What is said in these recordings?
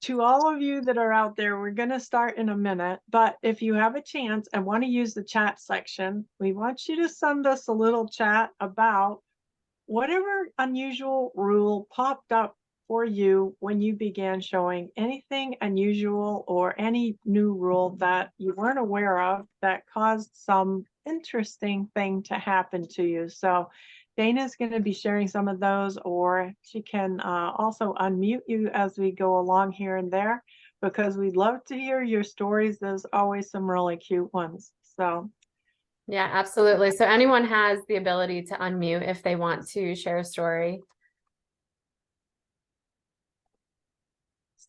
To all of you that are out there, we're going to start in a minute, but if you have a chance and want to use the chat section, we want you to send us a little chat about whatever unusual rule popped up for you when you began showing, anything unusual or any new rule that you weren't aware of that caused some interesting thing to happen to you. So Dana's going to be sharing some of those, or she can also unmute you as we go along here and there, because we'd love to hear your stories. There's always some really cute ones. So Yeah, absolutely. So anyone has the ability to unmute if they want to share a story.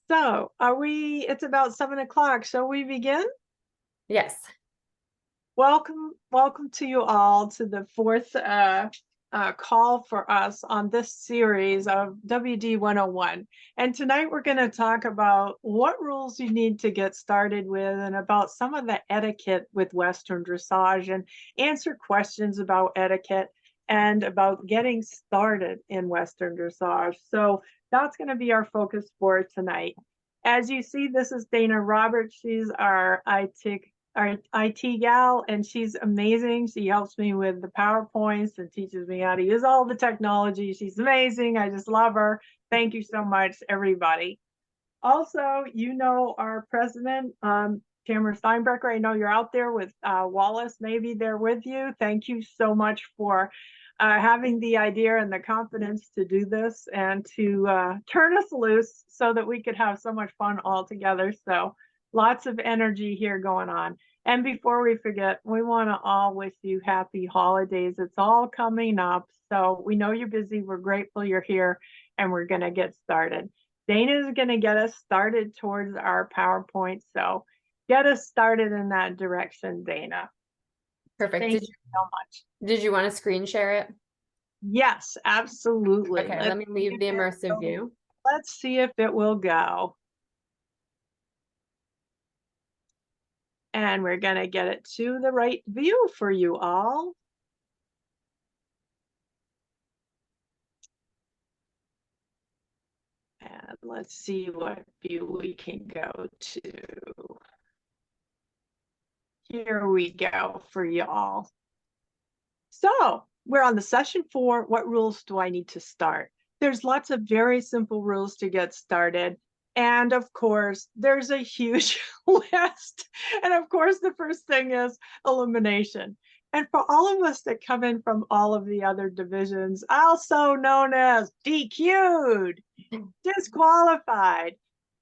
So it's about 7 o'clock. Shall we begin? Yes. Welcome to you all to the fourth call for us on this series of WD 101. And tonight we're going to talk about what rules you need to get started with, and about some of the etiquette with Western dressage, and answer questions about etiquette and about getting started in Western dressage. So that's going to be our focus for tonight. As you see, this is Dana Roberts. She's our IT gal, and she's amazing. She helps me with the PowerPoints and teaches me how to use all the technology. She's amazing. I just love her. Thank you so much, everybody. Also, you know our president, Cameron Steinbrecher. I know you're out there with Wallace, maybe they're with you. Thank you so much for having the idea and the confidence to do this and to turn us loose so that we could have so much fun all together. So lots of energy here going on. And before we forget, we want to all wish you happy holidays. It's all coming up. So we know you're busy. We're grateful you're here, and we're going to get started. Dana is going to get us started towards our PowerPoint. So get us started in that direction, Dana. Perfect. Thank you so much. Did you want to screen share it? Yes, absolutely. Okay, let me leave the immersive view. Let's see if it will go. And we're going to get it to the right view for you all. And let's see what view we can go to. Here we go for you all. So we're on the session 4. What rules do I need to start? There's lots of very simple rules to get started. And of course, there's a huge list. And of course, the first thing is elimination. And for all of us that come in from all of the other divisions, also known as DQ'd, disqualified.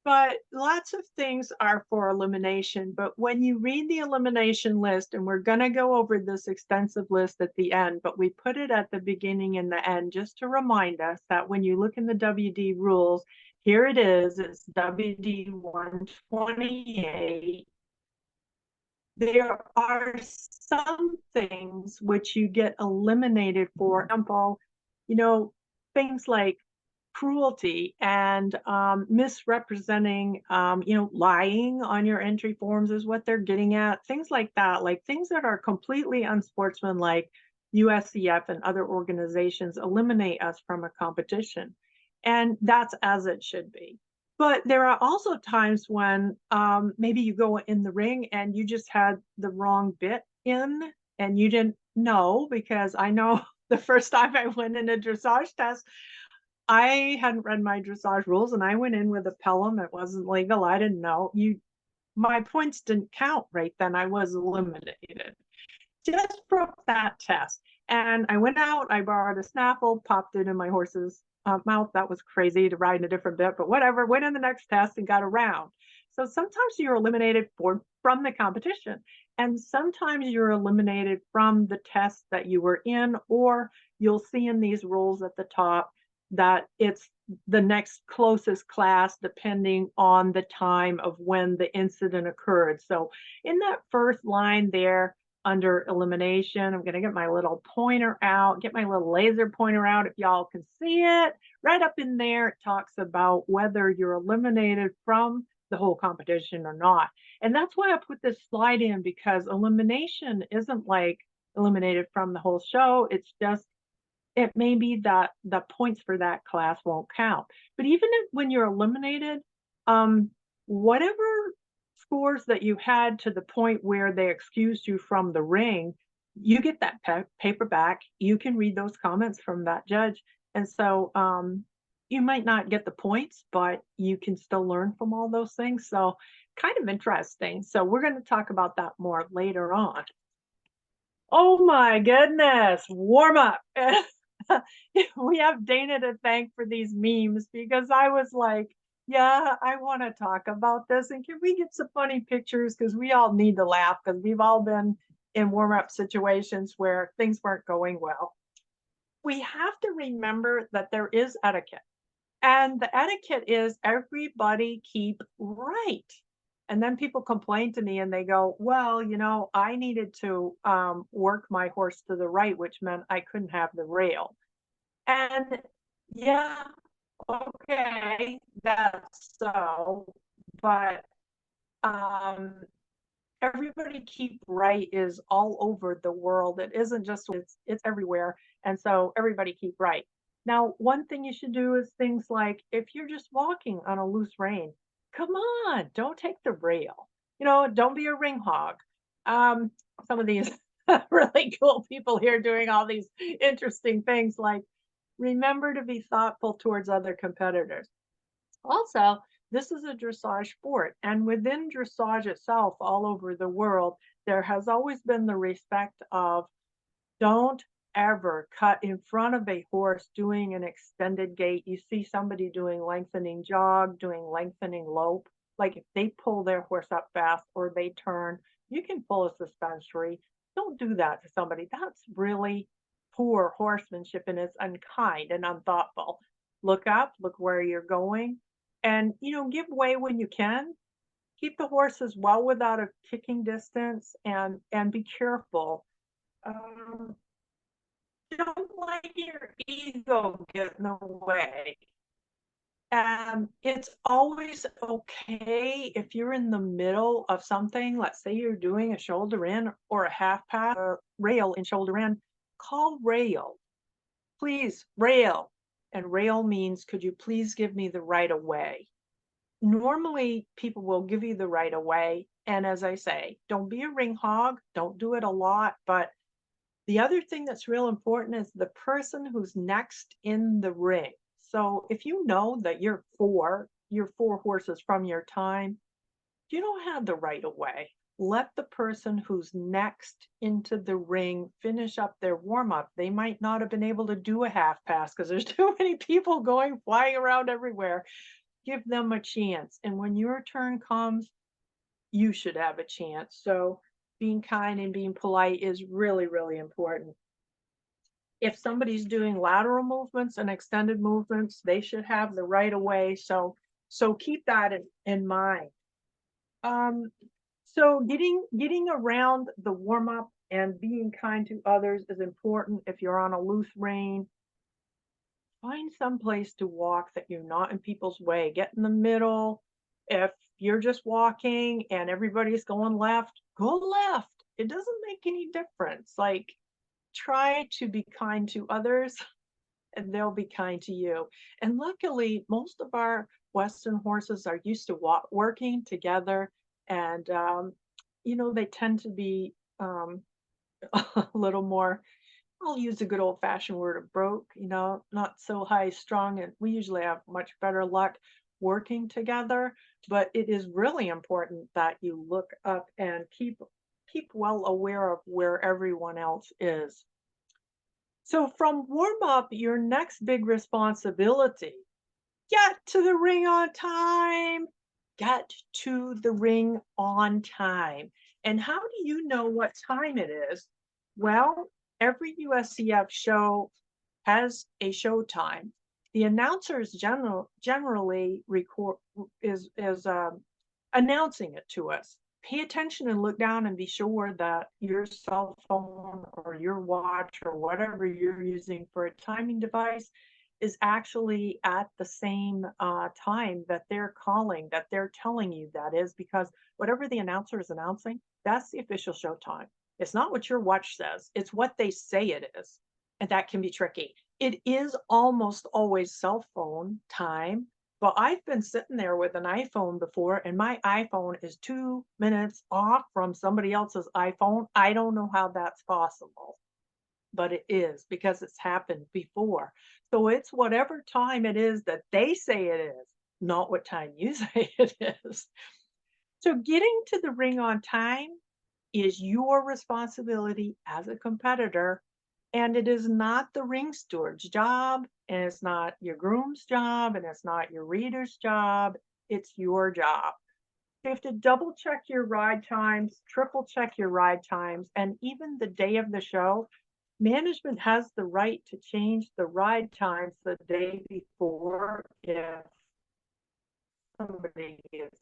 But lots of things are for elimination. But when you read the elimination list, and we're going to go over this extensive list at the end, but we put it at the beginning and the end just to remind us that when you look in the WD rules, here it is, it's WD 128. There are some things which you get eliminated for. Example, things like cruelty and misrepresenting, lying on your entry forms is what they're getting at. Things like that, like things that are completely unsportsmanlike. USCF and other organizations eliminate us from a competition, and that's as it should be. But there are also times when maybe you go in the ring and you just had the wrong bit in and you didn't know, because I know the first time I went in a dressage test, I hadn't read my dressage rules and I went in with a Pelham. It wasn't legal. I didn't know. My points didn't count right then. I was eliminated just for that test. And I went out, I borrowed a snaffle, popped it in my horse's mouth. That was crazy to ride in a different bit, but whatever. Went in the next test and got around. So sometimes you're eliminated from the competition, and sometimes you're eliminated from the test that you were in, or you'll see in these rules at the top that it's the next closest class depending on the time of when the incident occurred. So in that first line there, under elimination, I'm going to get my little pointer out, get my little laser pointer out if y'all can see it. Right up in there, it talks about whether you're eliminated from the whole competition or not. And that's why I put this slide in, because elimination isn't like eliminated from the whole show. It's just, it may be that the points for that class won't count. But even when you're eliminated, Um, whatever scores that you had to the point where they excused you from the ring, you get that paper back. You can read those comments from that judge. And so you might not get the points, but you can still learn from all those things. So kind of interesting. So we're going to talk about that more later on. Oh my goodness, warm up. We have Dana to thank for these memes because I was like, yeah, I want to talk about this. And can we get some funny pictures? Because we all need to laugh because we've all been in warm up situations where things weren't going well. We have to remember that there is etiquette. And the etiquette is everybody keep right. And then people complain to me and they go, well, I needed to work my horse to the right, which meant I couldn't have the rail. And yeah, okay, that's so. But um, everybody keep right is all over the world. It isn't just it's everywhere. And so everybody keep right. Now, one thing you should do is things like if you're just walking on a loose rein, come on, don't take the rail. Don't be a ring hog. Um, some of these really cool people here doing all these interesting things like remember to be thoughtful towards other competitors. Also, this is a dressage sport, and within dressage itself, all over the world, there has always been the respect of don't ever cut in front of a horse doing an extended gait. You see somebody doing lengthening jog, doing lengthening lope. Like if they pull their horse up fast or they turn, you can pull a suspensory. Don't do that to somebody. That's really poor horsemanship and it's unkind and unthoughtful. Look up, look where you're going, and give way when you can. Keep the horses well without a kicking distance and be careful. Um, don't let your ego get in the way. It's always okay if you're in the middle of something. Let's say you're doing a shoulder in or a half pass, a rail in shoulder in. Call rail, please, rail. And rail means, could you please give me the right of way? Normally, people will give you the right of way. And as I say, don't be a ring hog. Don't do it a lot, but the other thing that's real important is the person who's next in the ring. So if you know that you're four horses from your time, you don't have the right of way. Let the person who's next into the ring finish up their warm up. They might not have been able to do a half pass because there's too many people going flying around everywhere. Give them a chance. And when your turn comes, you should have a chance. So being kind and being polite is really, really important. If somebody's doing lateral movements and extended movements, they should have the right of way. So keep that in mind. Um, so getting around the warm up and being kind to others is important. If you're on a loose rein, find some place to walk that you're not in people's way. Get in the middle. If you're just walking and everybody's going left, go left. It doesn't make any difference. Like try to be kind to others and they'll be kind to you. And luckily, most of our Western horses are used to working together and, they tend to be a little more, I'll use a good old fashioned word of broke, not so high strung. And we usually have much better luck working together. But it is really important that you look up and keep well aware of where everyone else is. So from warm up, your next big responsibility, get to the ring on time. Get to the ring on time. And how do you know what time it is? Well, every USCF show has a show time. The announcers generally record is announcing it to us. Pay attention and look down and be sure that your cell phone or your watch or whatever you're using for a timing device is actually at the same time that they're calling, that they're telling you that is, because whatever the announcer is announcing, that's the official show time. It's not what your watch says, it's what they say it is. And that can be tricky. It is almost always cell phone time, Well, I've been sitting there with an iPhone before, and my iPhone is 2 minutes off from somebody else's iPhone. I don't know how that's possible, but it is because it's happened before. So it's whatever time it is that they say it is, not what time you say it is. So getting to the ring on time is your responsibility as a competitor, and it is not the ring steward's job, and it's not your groom's job, and it's not your reader's job. It's your job. You have to double check your ride times, triple check your ride times, and even the day of the show, management has the right to change the ride times the day before if somebody gets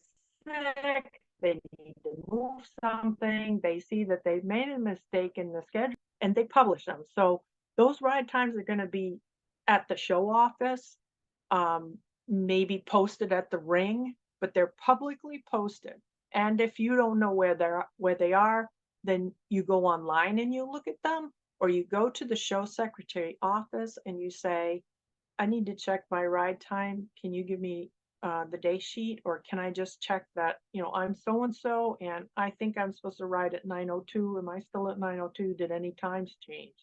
sick, they need to move something, they see that they've made a mistake in the schedule, and they publish them. So those ride times are going to be at the show office, um, maybe posted at the ring, but they're publicly posted. And if you don't know where they are, then you go online and you look at them, or you go to the show secretary office and you say, I need to check my ride time. Can you give me the day sheet, or can I just check that, I'm so and so, and I think I'm supposed to ride at 9:02. Am I still at 9:02? Did any times change?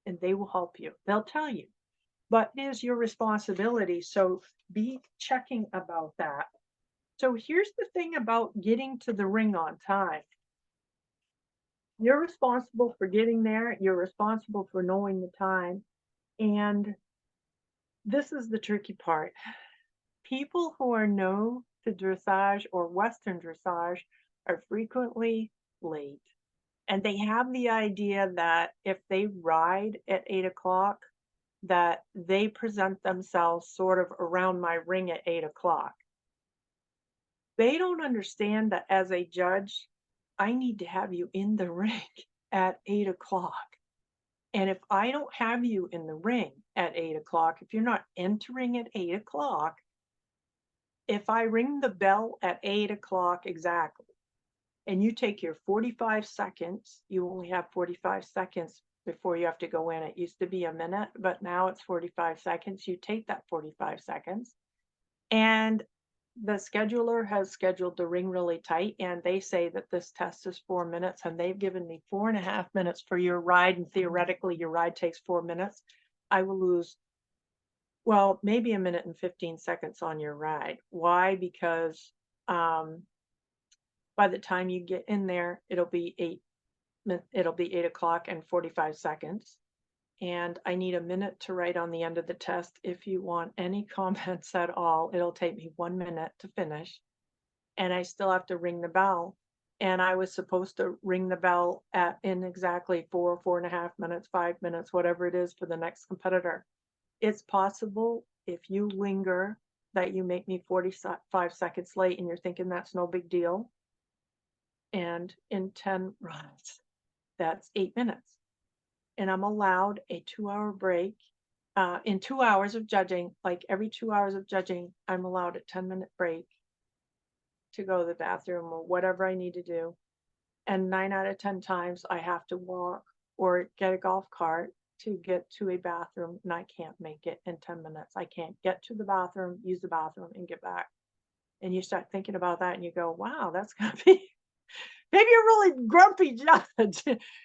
And they will help you. They'll tell you, but it is your responsibility. So be checking about that. So here's the thing about getting to the ring on time. You're responsible for getting there. You're responsible for knowing the time. And this is the tricky part. People who are new to dressage or Western dressage are frequently late. And they have the idea that if they ride at 8 o'clock, that they present themselves sort of around my ring at 8 o'clock. They don't understand that as a judge, I need to have you in the ring at 8 o'clock. And if I don't have you in the ring at 8 o'clock, if you're not entering at 8 o'clock, if I ring the bell at 8 o'clock exactly, and you take your 45 seconds, you only have 45 seconds before you have to go in. It used to be a minute, but now it's 45 seconds. You take that 45 seconds, and the scheduler has scheduled the ring really tight, and they say that this test is 4 minutes, and they've given me 4.5 minutes for your ride, and theoretically your ride takes 4 minutes. I will lose, well, maybe a minute and 15 seconds on your ride. Why? Because by the time you get in there, it'll be 8 o'clock and 45 seconds. And I need a minute to write on the end of the test. If you want any comments at all, it'll take me 1 minute to finish. And I still have to ring the bell. And I was supposed to ring the bell in exactly 4.5 minutes, 5 minutes, whatever it is for the next competitor. It's possible if you linger that you make me 45 seconds late, and you're thinking that's no big deal. And in 10 rides, that's 8 minutes. And I'm allowed a 2-hour break. In 2 hours of judging, like every 2 hours of judging, I'm allowed a 10-minute break to go to the bathroom or whatever I need to do. And 9 out of 10 times I have to walk or get a golf cart to get to a bathroom, and I can't make it in 10 minutes. I can't get to the bathroom, use the bathroom, and get back. And you start thinking about that and you go, wow, that's going to be maybe a really grumpy judge.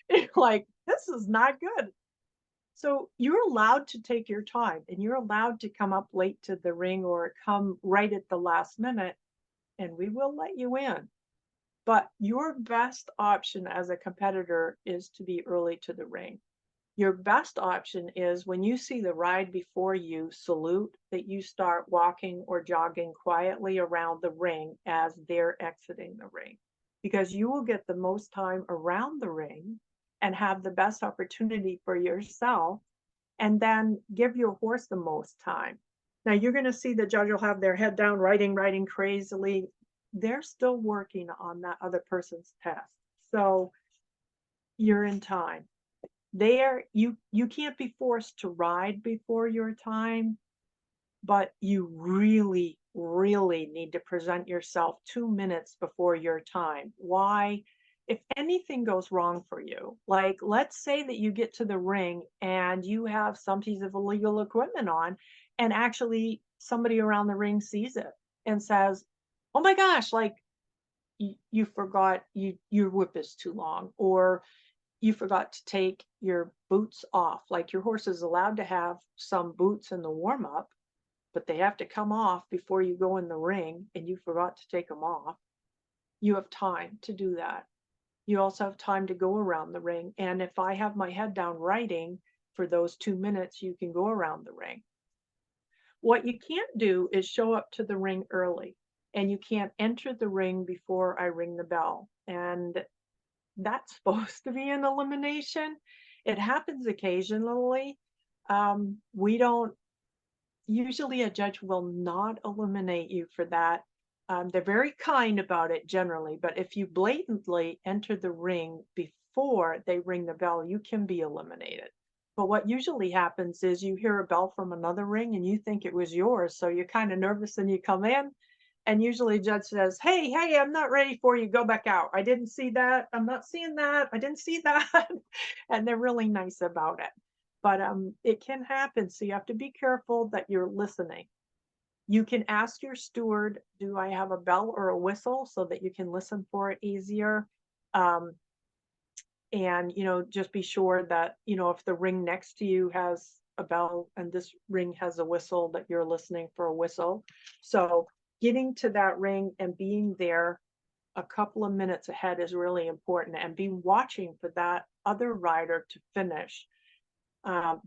You're like, this is not good. So you're allowed to take your time, and you're allowed to come up late to the ring or come right at the last minute, and we will let you in. But your best option as a competitor is to be early to the ring. Your best option is when you see the ride before you salute, that you start walking or jogging quietly around the ring as they're exiting the ring, because you will get the most time around the ring and have the best opportunity for yourself, and then give your horse the most time. Now you're going to see the judge will have their head down, writing crazily. They're still working on that other person's test. So you're in time. You can't be forced to ride before your time, but you really, really need to present yourself 2 minutes before your time. Why? If anything goes wrong for you, like let's say that you get to the ring and you have some piece of illegal equipment on, and actually somebody around the ring sees it and says, "Oh my gosh, like you forgot your whip is too long," or you forgot to take your boots off. Like your horse is allowed to have some boots in the warm up, but they have to come off before you go in the ring and you forgot to take them off. You have time to do that. You also have time to go around the ring. And if I have my head down writing for those 2 minutes, you can go around the ring. What you can't do is show up to the ring early, and you can't enter the ring before I ring the bell. And that's supposed to be an elimination. It happens occasionally. We don't Usually a judge will not eliminate you for that. They're very kind about it generally, but if you blatantly enter the ring before they ring the bell, you can be eliminated. But what usually happens is you hear a bell from another ring and you think it was yours, so you're kind of nervous and you come in, and usually a judge says, hey, I'm not ready for you, go back out. I didn't see that. I'm not seeing that. I didn't see that. And they're really nice about it. But it can happen, so you have to be careful that you're listening. You can ask your steward, do I have a bell or a whistle, so that you can listen for it easier. Um, and, just be sure that, if the ring next to you has a bell and this ring has a whistle, that you're listening for a whistle. So getting to that ring and being there a couple of minutes ahead is really important, and be watching for that other rider to finish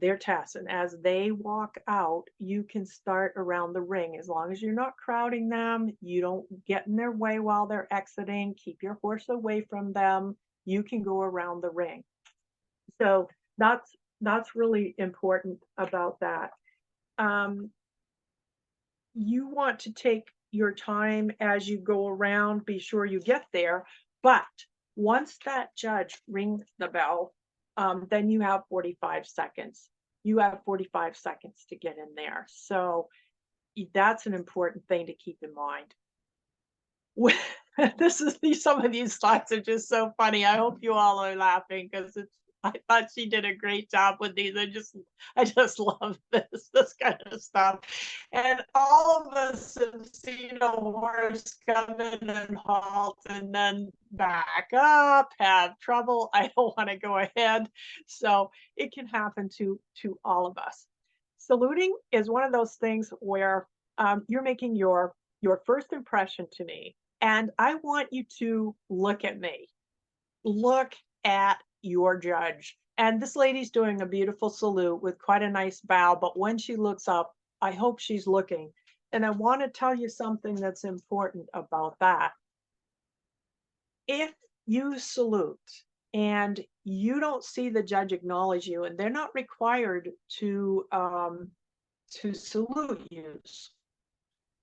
their tasks. And as they walk out, you can start around the ring. As long as you're not crowding them, you don't get in their way while they're exiting, keep your horse away from them, you can go around the ring. So that's really important about that. You want to take your time as you go around, be sure you get there. But once that judge rings the bell, then you have 45 seconds. You have 45 seconds to get in there. So that's an important thing to keep in mind. Some of these slides are just so funny. I hope you all are laughing, because I thought she did a great job with these. I just love this kind of stuff. And all of us have seen a horse come in and halt and then back up, have trouble. I don't want to go ahead. So it can happen to all of us. Saluting is one of those things where you're making your first impression to me, and I want you to look at me. Look at your judge. And this lady's doing a beautiful salute with quite a nice bow, but when she looks up, I hope she's looking. And I want to tell you something that's important about that. If you salute and you don't see the judge acknowledge you, and they're not required to salute you,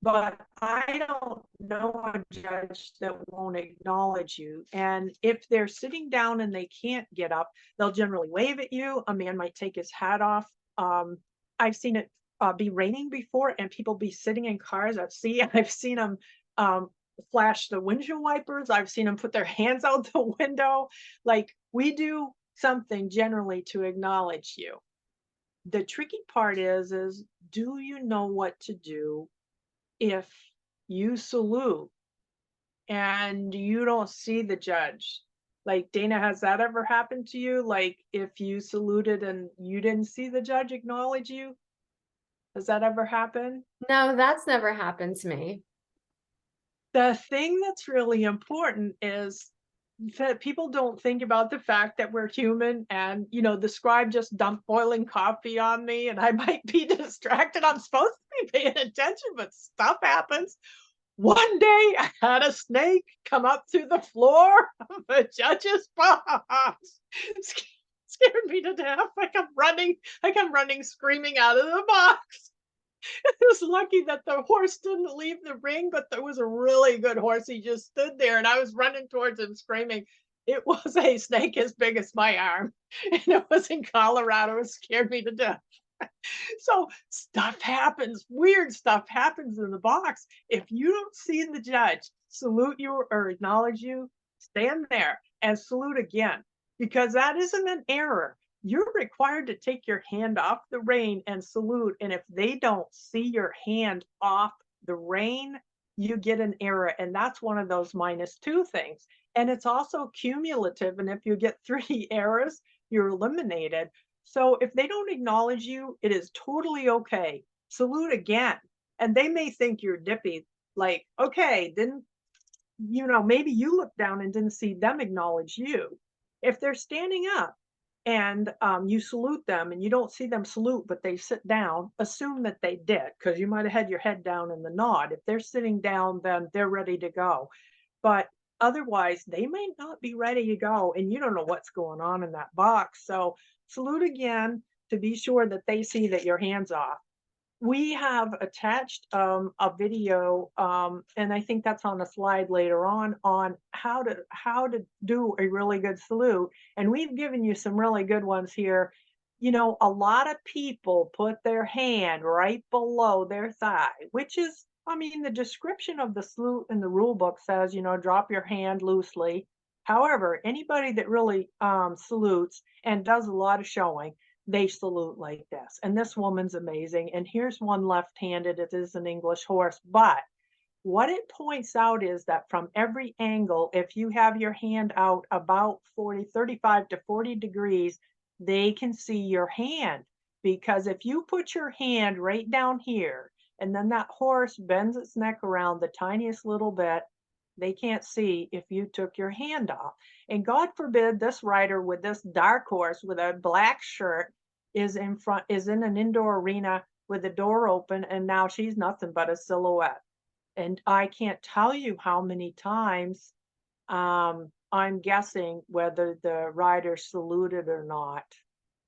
but I don't know a judge that won't acknowledge you. And if they're sitting down and they can't get up, they'll generally wave at you. A man might take his hat off. I've seen it be raining before, and people be sitting in cars at sea. I've seen them flash the windshield wipers. I've seen them put their hands out the window. Like, we do something generally to acknowledge you. The tricky part is do you know what to do if you salute and you don't see the judge? Like, Dana, has that ever happened to you? Like, if you saluted and you didn't see the judge acknowledge you? Has that ever happened? No, that's never happened to me. The thing that's really important is that people don't think about the fact that we're human, and the scribe just dumped boiling coffee on me and I might be distracted. I'm supposed to be paying attention, but stuff happens. One day I had a snake come up through the floor of the judge's box. Scared me to death. I come running screaming out of the box. It was lucky that the horse didn't leave the ring, but there was a really good horse. He just stood there, and I was running towards him screaming. It was a snake as big as my arm, and it was in Colorado. It scared me to death. So stuff happens. Weird stuff happens in the box. If you don't see the judge salute you or acknowledge you, stand there and salute again, because that isn't an error. you're required to take your hand off the rein and salute. And if they don't see your hand off the rein, you get an error. And that's one of those -2 things. And it's also cumulative. And if you get 3 errors, you're eliminated. So if they don't acknowledge you, it is totally okay. Salute again. And they may think you're dippy, like, okay, didn't maybe you look down and didn't see them acknowledge you. If they're standing up and you salute them and you don't see them salute, but they sit down, assume that they did because you might have had your head down in the nod. If they're sitting down, then they're ready to go. But otherwise, they may not be ready to go and you don't know what's going on in that box. So salute again to be sure that they see that your hand's off. We have attached a video, and I think that's on a slide later on how to do a really good salute. And we've given you some really good ones here. A lot of people put their hand right below their thigh, which is, I mean, the description of the salute in the rule book says, drop your hand loosely. However, anybody that really salutes and does a lot of showing, they salute like this. And this woman's amazing. And here's one left-handed. It is an English horse. But what it points out is that from every angle, if you have your hand out about 35 to 40 degrees, they can see your hand. Because if you put your hand right down here, and then that horse bends its neck around the tiniest little bit, they can't see if you took your hand off. And God forbid this rider with this dark horse with a black shirt is in an indoor arena with the door open, and now she's nothing but a silhouette. And I can't tell you how many times I'm guessing whether the rider saluted or not.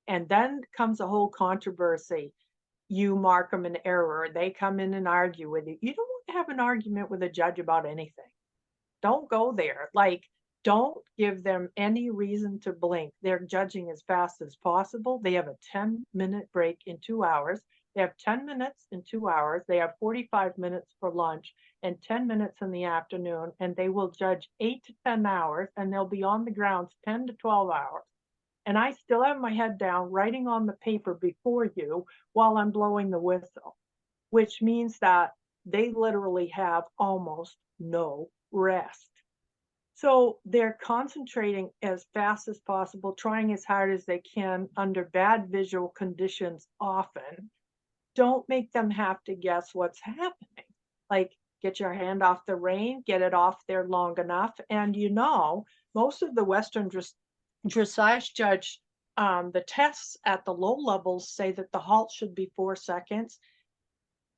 And then comes a whole controversy. You mark them an error. They come in and argue with you. You don't want to have an argument with a judge about anything. Don't go there. Like, don't give them any reason to blink. They're judging as fast as possible. They have a 10-minute break in 2 hours. They have 10 minutes in 2 hours. They have 45 minutes for lunch and 10 minutes in the afternoon. And they will judge 8 to 10 hours and they'll be on the grounds 10 to 12 hours. And I still have my head down writing on the paper before you while I'm blowing the whistle, which means that they literally have almost no rest. So they're concentrating as fast as possible, trying as hard as they can under bad visual conditions often. Don't make them have to guess what's happening. Like, get your hand off the rein, get it off there long enough. And most of the Western dressage judge, the tests at the low levels say that the halt should be 4 seconds.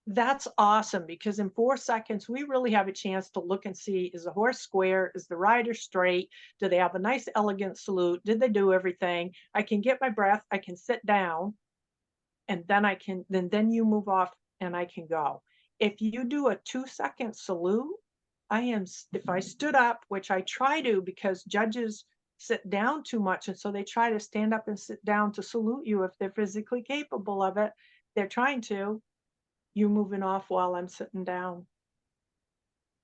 That's awesome because in 4 seconds, we really have a chance to look and see, is the horse square? Is the rider straight? Do they have a nice, elegant salute? Did they do everything? I can get my breath. I can sit down and then you move off and I can go. If you do a 2-second salute, if I stood up, which I try to because judges sit down too much. And so they try to stand up and sit down to salute you if they're physically capable of it. They're trying to. You moving off while I'm sitting down.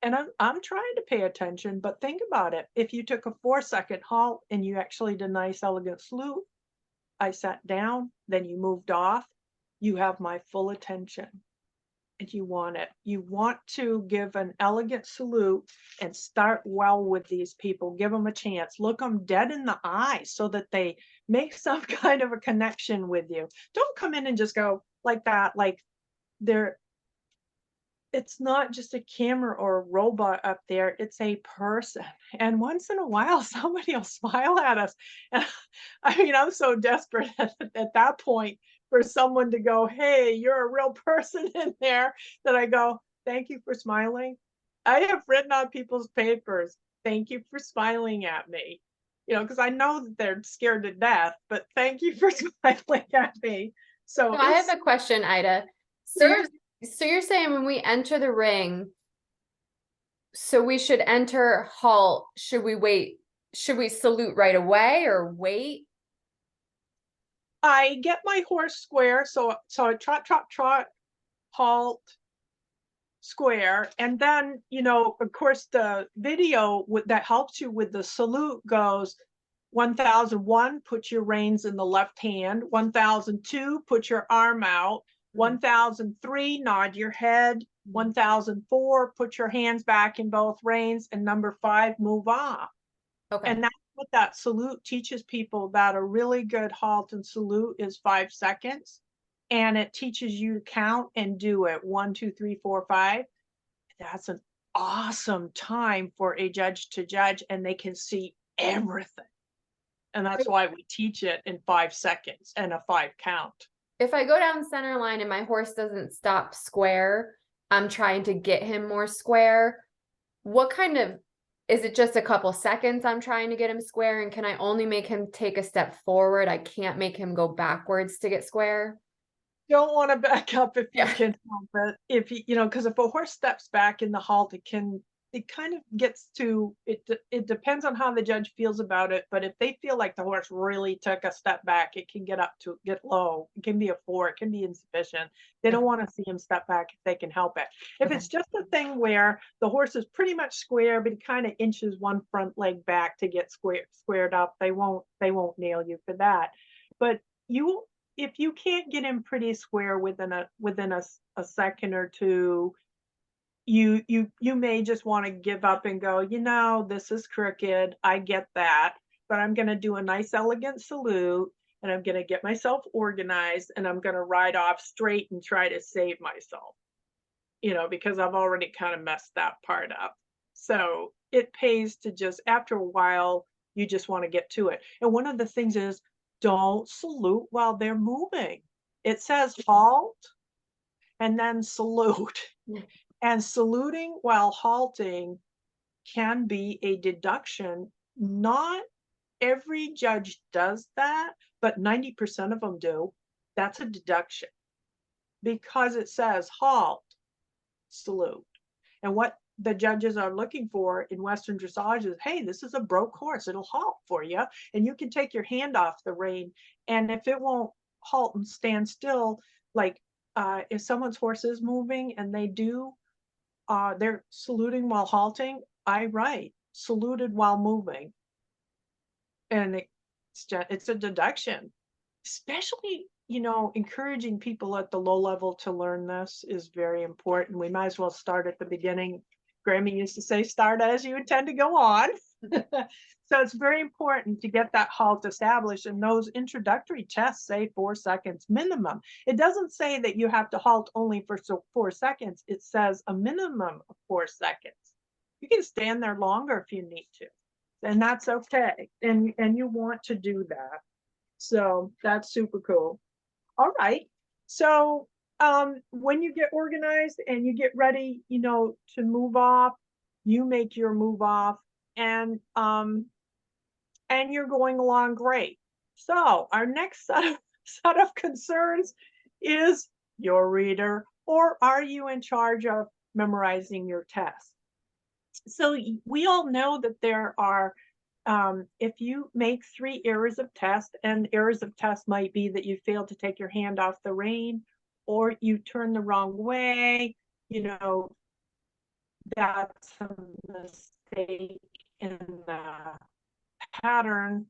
And I'm trying to pay attention, but think about it. If you took a 4-second halt and you actually did a nice elegant salute, I sat down, then you moved off, you have my full attention. And you want it. You want to give an elegant salute and start well with these people. Give them a chance. Look them dead in the eye so that they make some kind of a connection with you. Don't come in and just go like that, like it's not just a camera or a robot up there, it's a person. And once in a while, somebody will smile at us. And I mean, I'm so desperate at that point for someone to go, hey, you're a real person in there, that I go, thank you for smiling. I have written on people's papers, thank you for smiling at me. Because I know that they're scared to death, but thank you for smiling at me. So I have a question, Ida. Sure. So you're saying when we enter the ring, so we should enter halt, should we wait? Should we salute right away or wait? I get my horse square, so I trot, trot, trot, halt, square, and then, of course, the video that helps you with the salute goes, 1001, put your reins in the left hand. 1002, put your arm out. 1003, nod your head. 1004, put your hands back in both reins. And number 5, move off. Okay. And that's what that salute teaches people, that a really good halt and salute is 5 seconds. And it teaches you to count and do it 1, 2, 3, 4, 5. That's an awesome time for a judge to judge, and they can see everything. And that's why we teach it in 5 seconds and a 5 count. If I go down center line and my horse doesn't stop square, I'm trying to get him more square. What kind of, is it just a couple seconds I'm trying to get him square? And can I only make him take a step forward? I can't make him go backwards to get square. Don't want to back up if you Yeah. can help it. If you know, because if a horse steps back in the halt, it kind of gets to it. It depends on how the judge feels about it. But if they feel like the horse really took a step back, it can get low. It can be a 4. It can be insufficient. They don't want to see him step back if they can help it. If Okay. it's just a thing where the horse is pretty much square, but he kind of inches one front leg back to get squared up, they won't nail you for that. But if you can't get him pretty square within a second or two, you may just want to give up and go, this is crooked. I get that, but I'm going to do a nice elegant salute, and I'm going to get myself organized, and I'm going to ride off straight and try to save myself, because I've already kind of messed that part up. So it pays to just, after a while, you just want to get to it. And one of the things is, don't salute while they're moving. It says halt and then salute. And saluting while halting can be a deduction. Not every judge does that, but 90% of them do. That's a deduction because it says halt, salute. And what the judges are looking for in Western dressage is, hey, this is a broke horse. It'll halt for you, and you can take your hand off the rein. And if it won't halt and stand still, like if someone's horse is moving and they're saluting while halting, I write saluted while moving. And it's a deduction, especially, encouraging people at the low level to learn this is very important. We might as well start at the beginning. Grammy used to say, start as you intend to go on. So it's very important to get that halt established. And those introductory tests say 4 seconds minimum. It doesn't say that you have to halt only for 4 seconds. It says a minimum of 4 seconds. You can stand there longer if you need to, and that's okay. And you want to do that. So that's super cool. All right. So when you get organized and you get ready, to move off, you make your move off, and you're going along great. So our next set of concerns is your reader, or are you in charge of memorizing your test? So we all know that there are, if you make 3 errors of test, and errors of test might be that you failed to take your hand off the rein, or you turn the wrong way, that's a mistake in the pattern.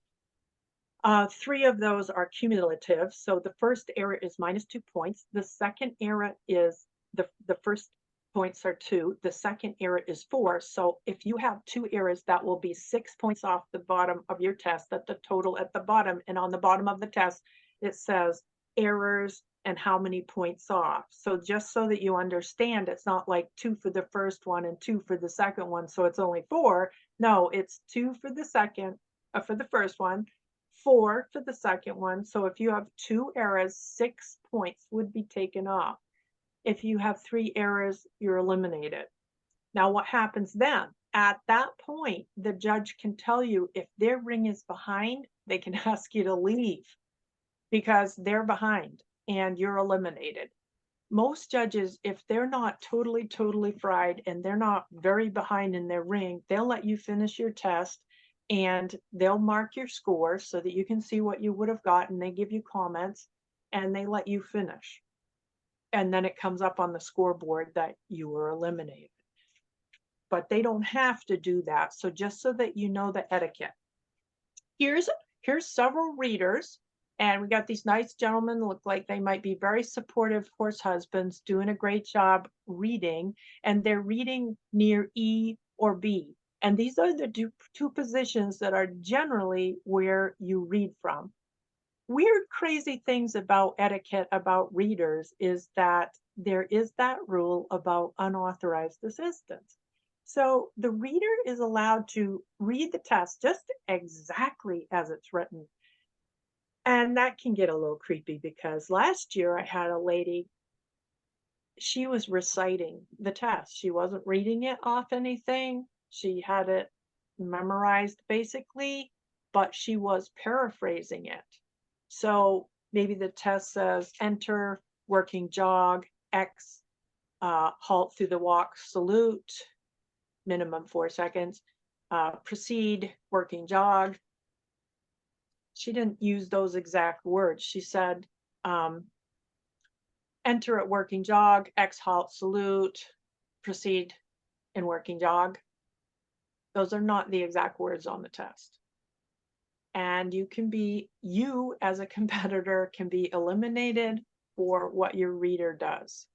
3 of those are cumulative. So the first error is -2 points. The second error is the first points are 2. The second error is 4. So if you have 2 errors, that will be 6 points off the bottom of your test, at the total at the bottom. And on the bottom of the test, it says errors and how many points off. So just so that you understand, it's not like 2 for the first one and 2 for the second one, so it's only 4. No, it's 2 for the for the first one, 4 for the second one. So if you have 2 errors, 6 points would be taken off. If you have 3 errors, you're eliminated. Now, what happens then? At that point, the judge can tell you if their ring is behind, they can ask you to leave because they're behind and you're eliminated. Most judges, if they're not totally fried and they're not very behind in their ring, they'll let you finish your test and they'll mark your score so that you can see what you would have gotten. They give you comments and they let you finish. And then it comes up on the scoreboard that you were eliminated. But they don't have to do that. So just so that you know the etiquette. here's several readers, and we got these nice gentlemen, look like they might be very supportive horse husbands, doing a great job reading, and they're reading near E or B. And these are the two positions that are generally where you read from. Weird, crazy things about etiquette about readers is that there is that rule about unauthorized assistance. So the reader is allowed to read the test just exactly as it's written. And that can get a little creepy because last year I had a lady, she was reciting the test. She wasn't reading it off anything. She had it memorized basically, but she was paraphrasing it. So maybe the test says enter, working jog, X, halt through the walk, salute, minimum 4 seconds, proceed, working jog. She didn't use those exact words. She said, enter at working jog, X, halt, salute, proceed in working jog. Those are not the exact words on the test. And you as a competitor can be eliminated for what your reader does.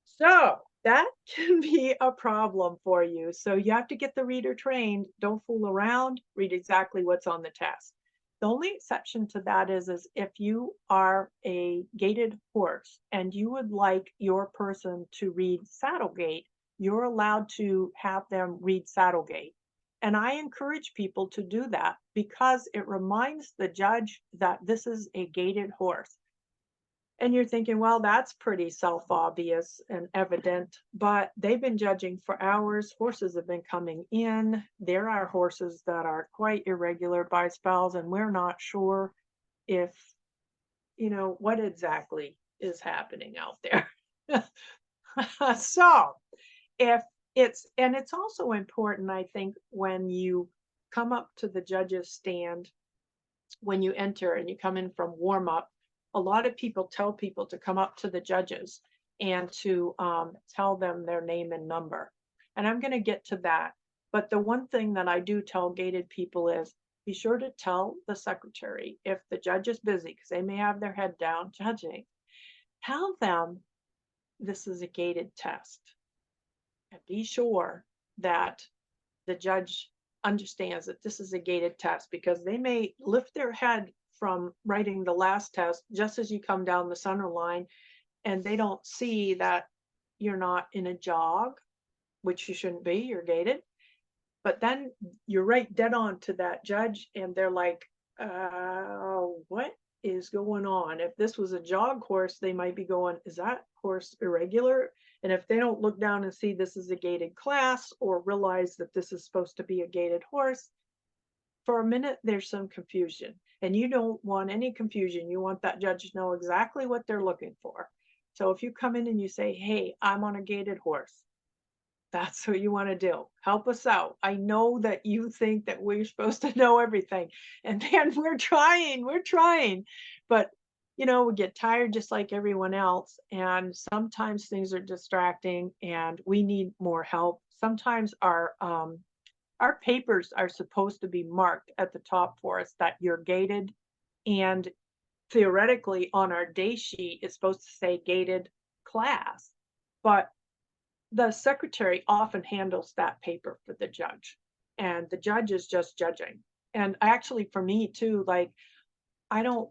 So that can be a problem for you. So you have to get the reader trained. Don't fool around, read exactly what's on the test. The only exception to that is if you are a gaited horse and you would like your person to read saddle gait, you're allowed to have them read saddle gait. And I encourage people to do that because it reminds the judge that this is a gaited horse. And you're thinking, well, that's pretty self-obvious and evident, but they've been judging for hours. Horses have been coming in. There are horses that are quite irregular by spells, and we're not sure if, what exactly is happening out there. So if it's also important, I think, when you come up to the judge's stand, when you enter and you come in from warm up, a lot of people tell people to come up to the judges and to tell them their name and number. And I'm going to get to that. But the one thing that I do tell gaited people is be sure to tell the secretary if the judge is busy, because they may have their head down judging. Tell them this is a gaited test. And be sure that the judge understands that this is a gaited test, because they may lift their head from writing the last test just as you come down the center line, and they don't see that you're not in a jog, which you shouldn't be, you're gaited. But then you're right dead on to that judge, and they're like, what is going on? If this was a jog horse, they might be going, is that horse irregular? And if they don't look down and see this is a gaited class or realize that this is supposed to be a gaited horse, for a minute, there's some confusion. And you don't want any confusion. You want that judge to know exactly what they're looking for. So if you come in and you say, hey, I'm on a gaited horse, that's what you want to do. Help us out. I know that you think that we're supposed to know everything. And man, we're trying. But, we get tired just like everyone else. And sometimes things are distracting and we need more help. Sometimes our papers are supposed to be marked at the top for us that you're gaited. And theoretically, on our day sheet, it's supposed to say gaited class. But the secretary often handles that paper for the judge, and the judge is just judging. And actually, for me too, like, I don't,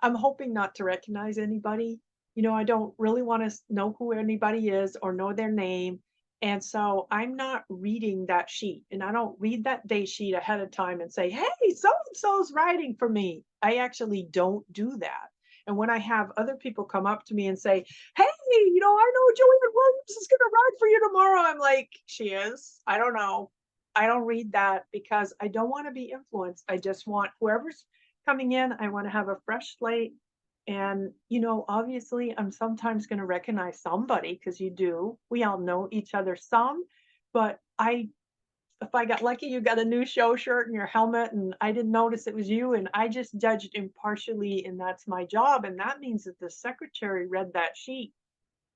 I'm hoping not to recognize anybody. I don't really want to know who anybody is or know their name. And so I'm not reading that sheet, and I don't read that day sheet ahead of time and say, hey, so-and-so's writing for me. I actually don't do that. And when I have other people come up to me and say, hey, I know Joanne Williams is going to ride for you tomorrow, I'm like, she is? I don't know. I don't read that because I don't want to be influenced. I just want whoever's coming in, I want to have a fresh slate. And, obviously, I'm sometimes going to recognize somebody, because you do. We all know each other some. But if I got lucky, you got a new show shirt and your helmet, and I didn't notice it was you, and I just judged impartially, and that's my job. And that means that the secretary read that sheet.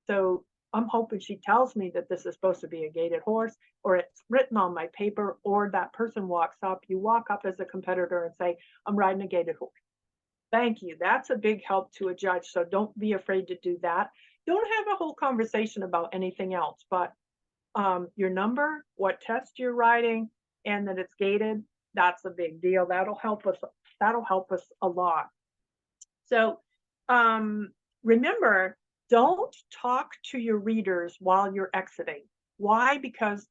So I'm hoping she tells me that this is supposed to be a gaited horse, or it's written on my paper, or that person walks up. You walk up as a competitor and say, I'm riding a gaited horse. Thank you. That's a big help to a judge. So don't be afraid to do that. Don't have a whole conversation about anything else, but your number, what test you're riding, and that it's gated, that's a big deal. That'll help us. That'll help us a lot. So remember, don't talk to your readers while you're exiting. Why? Because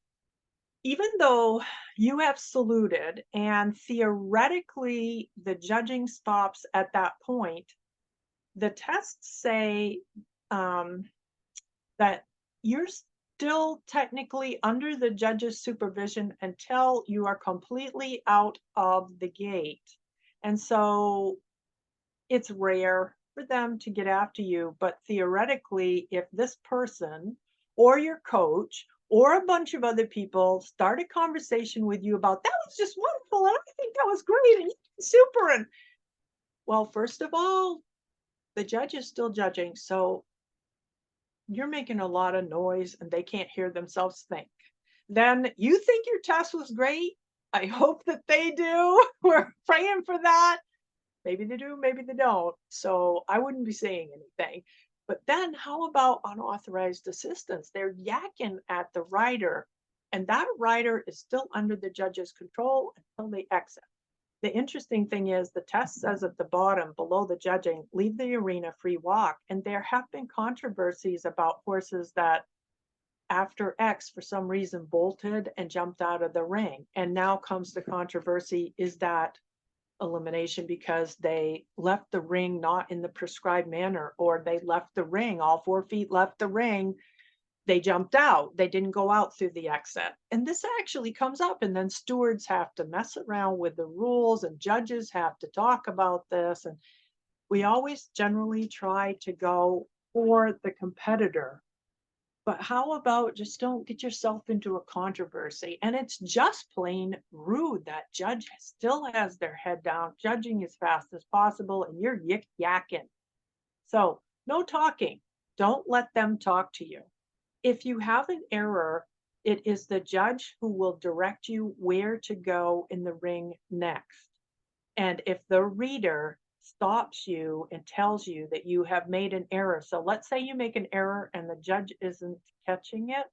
even though you have saluted and theoretically the judging stops at that point, the tests say that you're still technically under the judge's supervision until you are completely out of the gate. And so it's rare for them to get after you, but theoretically, if this person or your coach or a bunch of other people start a conversation with you about that was just wonderful and I think that was great and super, and well, first of all, the judge is still judging, so you're making a lot of noise and they can't hear themselves think. Then you think your test was great. I hope that they do. We're praying for that. Maybe they do, maybe they don't. So I wouldn't be saying anything. But then how about unauthorized assistance? They're yakking at the rider, and that rider is still under the judge's control until they exit. The interesting thing is the test says at the bottom below the judging, leave the arena free walk. And there have been controversies about horses that after X for some reason bolted and jumped out of the ring. And now comes the controversy, is that elimination because they left the ring not in the prescribed manner, or they left the ring, all 4 feet left the ring, they jumped out, they didn't go out through the exit. And this actually comes up, and then stewards have to mess around with the rules and judges have to talk about this. And we always generally try to go for the competitor. But how about just don't get yourself into a controversy? And it's just plain rude that judge still has their head down, judging as fast as possible, and you're yik yakking. So no talking. Don't let them talk to you. If you have an error, it is the judge who will direct you where to go in the ring next. And if the reader stops you and tells you that you have made an error, so let's say you make an error and the judge isn't catching it,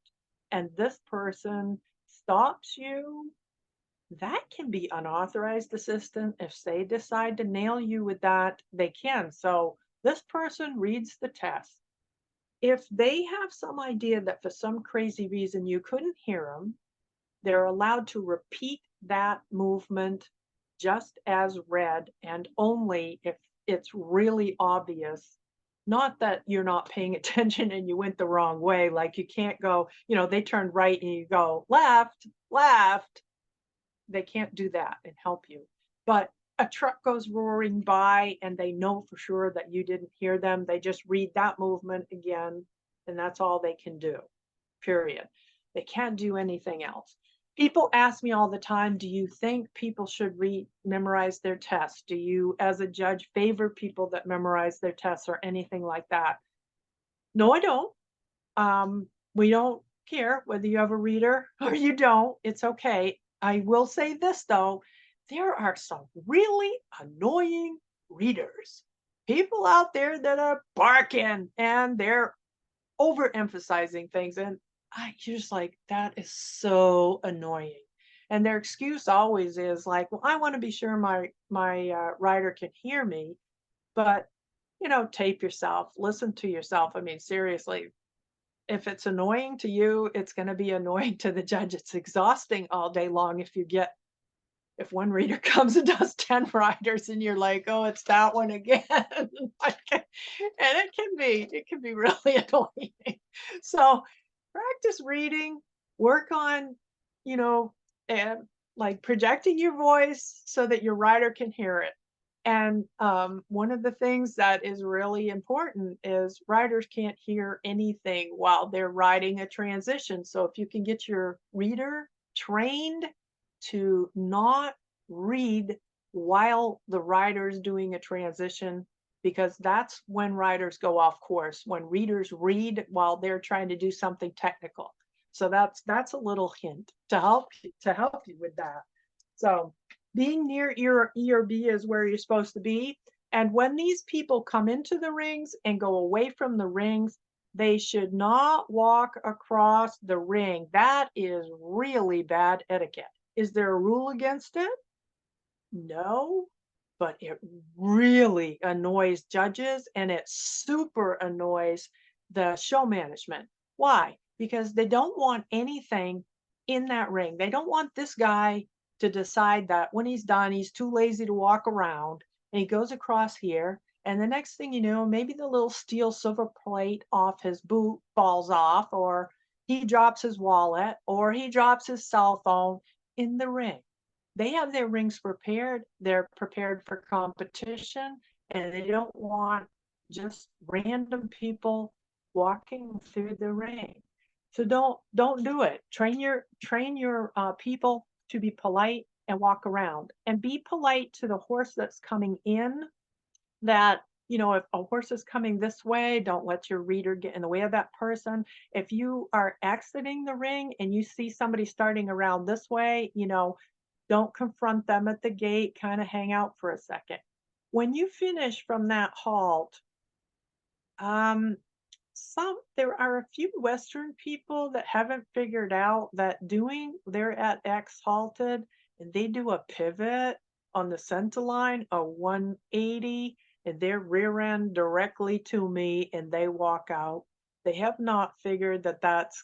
and this person stops you, that can be unauthorized assistance. If they decide to nail you with that, they can. So this person reads the test. If they have some idea that for some crazy reason you couldn't hear them, they're allowed to repeat that movement just as read, and only if it's really obvious. Not that you're not paying attention and you went the wrong way, like you can't go, they turned right and you go left, left. They can't do that and help you. But a truck goes roaring by and they know for sure that you didn't hear them. They just read that movement again, and that's all they can do, period. They can't do anything else. People ask me all the time, do you think people should memorize their tests? Do you, as a judge, favor people that memorize their tests or anything like that? No, I don't. We don't care whether you have a reader or you don't. It's okay. I will say this, though. There are some really annoying readers. People out there that are barking and they're overemphasizing things. And you're just like, that is so annoying. And their excuse always is like, well, I want to be sure my rider can hear me. But, tape yourself, listen to yourself. I mean, seriously, if it's annoying to you, it's going to be annoying to the judge. It's exhausting all day long if one reader comes and does 10 riders and you're like, oh, it's that one again. And it can be really annoying. So practice reading, work on, you know, and like projecting your voice so that your rider can hear it. And one of the things that is really important is riders can't hear anything while they're riding a transition. So if you can get your reader trained to not read while the rider's doing a transition, because that's when riders go off course, when readers read while they're trying to do something technical. So that's a little hint to help you with that. So being near E or B is where you're supposed to be. And when these people come into the rings and go away from the rings, they should not walk across the ring. That is really bad etiquette. Is there a rule against it? No, but it really annoys judges and it super annoys the show management. Why? Because they don't want anything in that ring. They don't want this guy to decide that when he's done, he's too lazy to walk around and he goes across here. And the next thing you know, maybe the little steel silver plate off his boot falls off, or he drops his wallet, or he drops his cell phone in the ring. They have their rings prepared. They're prepared for competition, and they don't want just random people walking through the ring. So don't do it. Train your people to be polite and walk around, and be polite to the horse that's coming in. That, you know, if a horse is coming this way, don't let your reader get in the way of that person. If you are exiting the ring and you see somebody starting around this way, you know, don't confront them at the gate, kind of hang out for a second. When you finish from that halt, um, there are a few Western people that haven't figured out that they're at X halted and they do a pivot on the center line, a 180, and their rear end directly to me and they walk out. They have not figured that that's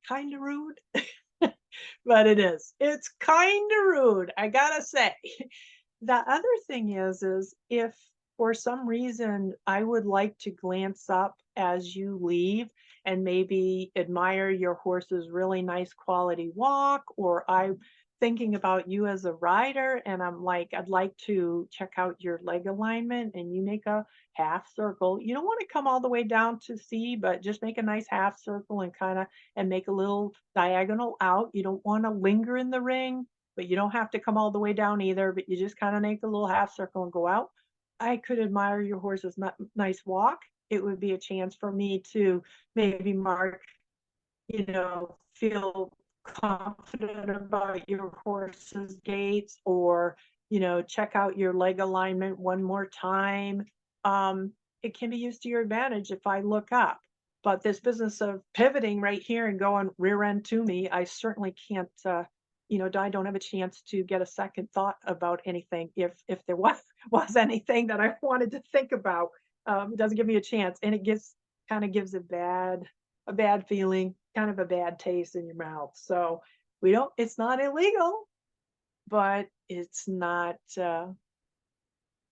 kind of rude. But it is. It's kind of rude, I gotta say. The other thing is if for some reason I would like to glance up as you leave and maybe admire your horse's really nice quality walk, or I'm thinking about you as a rider and I'm like, I'd like to check out your leg alignment, and you make a half circle. You don't want to come all the way down to C, but just make a nice half circle and kind of and make a little diagonal out. You don't want to linger in the ring, but you don't have to come all the way down either, but you just kind of make a little half circle and go out. I could admire your horse's nice walk. It would be a chance for me to maybe mark, you know, feel confident about your horse's gaits, or, you know, check out your leg alignment one more time. It can be used to your advantage if I look up. But this business of pivoting right here and going rear end to me, I certainly can't, you know, I don't have a chance to get a second thought about anything. If there was anything that I wanted to think about, it doesn't give me a chance, and it kind of gives a bad feeling, kind of a bad taste in your mouth. So it's not illegal, but it's not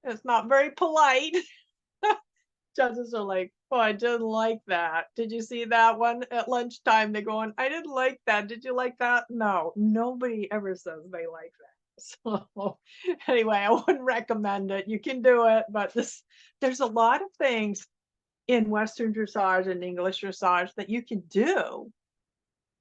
very polite. Judges are like, oh, I didn't like that. Did you see that one at lunchtime? They're going, I didn't like that. Did you like that? No, nobody ever says they like that. So anyway, I wouldn't recommend it. You can do it, but there's a lot of things in Western dressage and English dressage that you can do,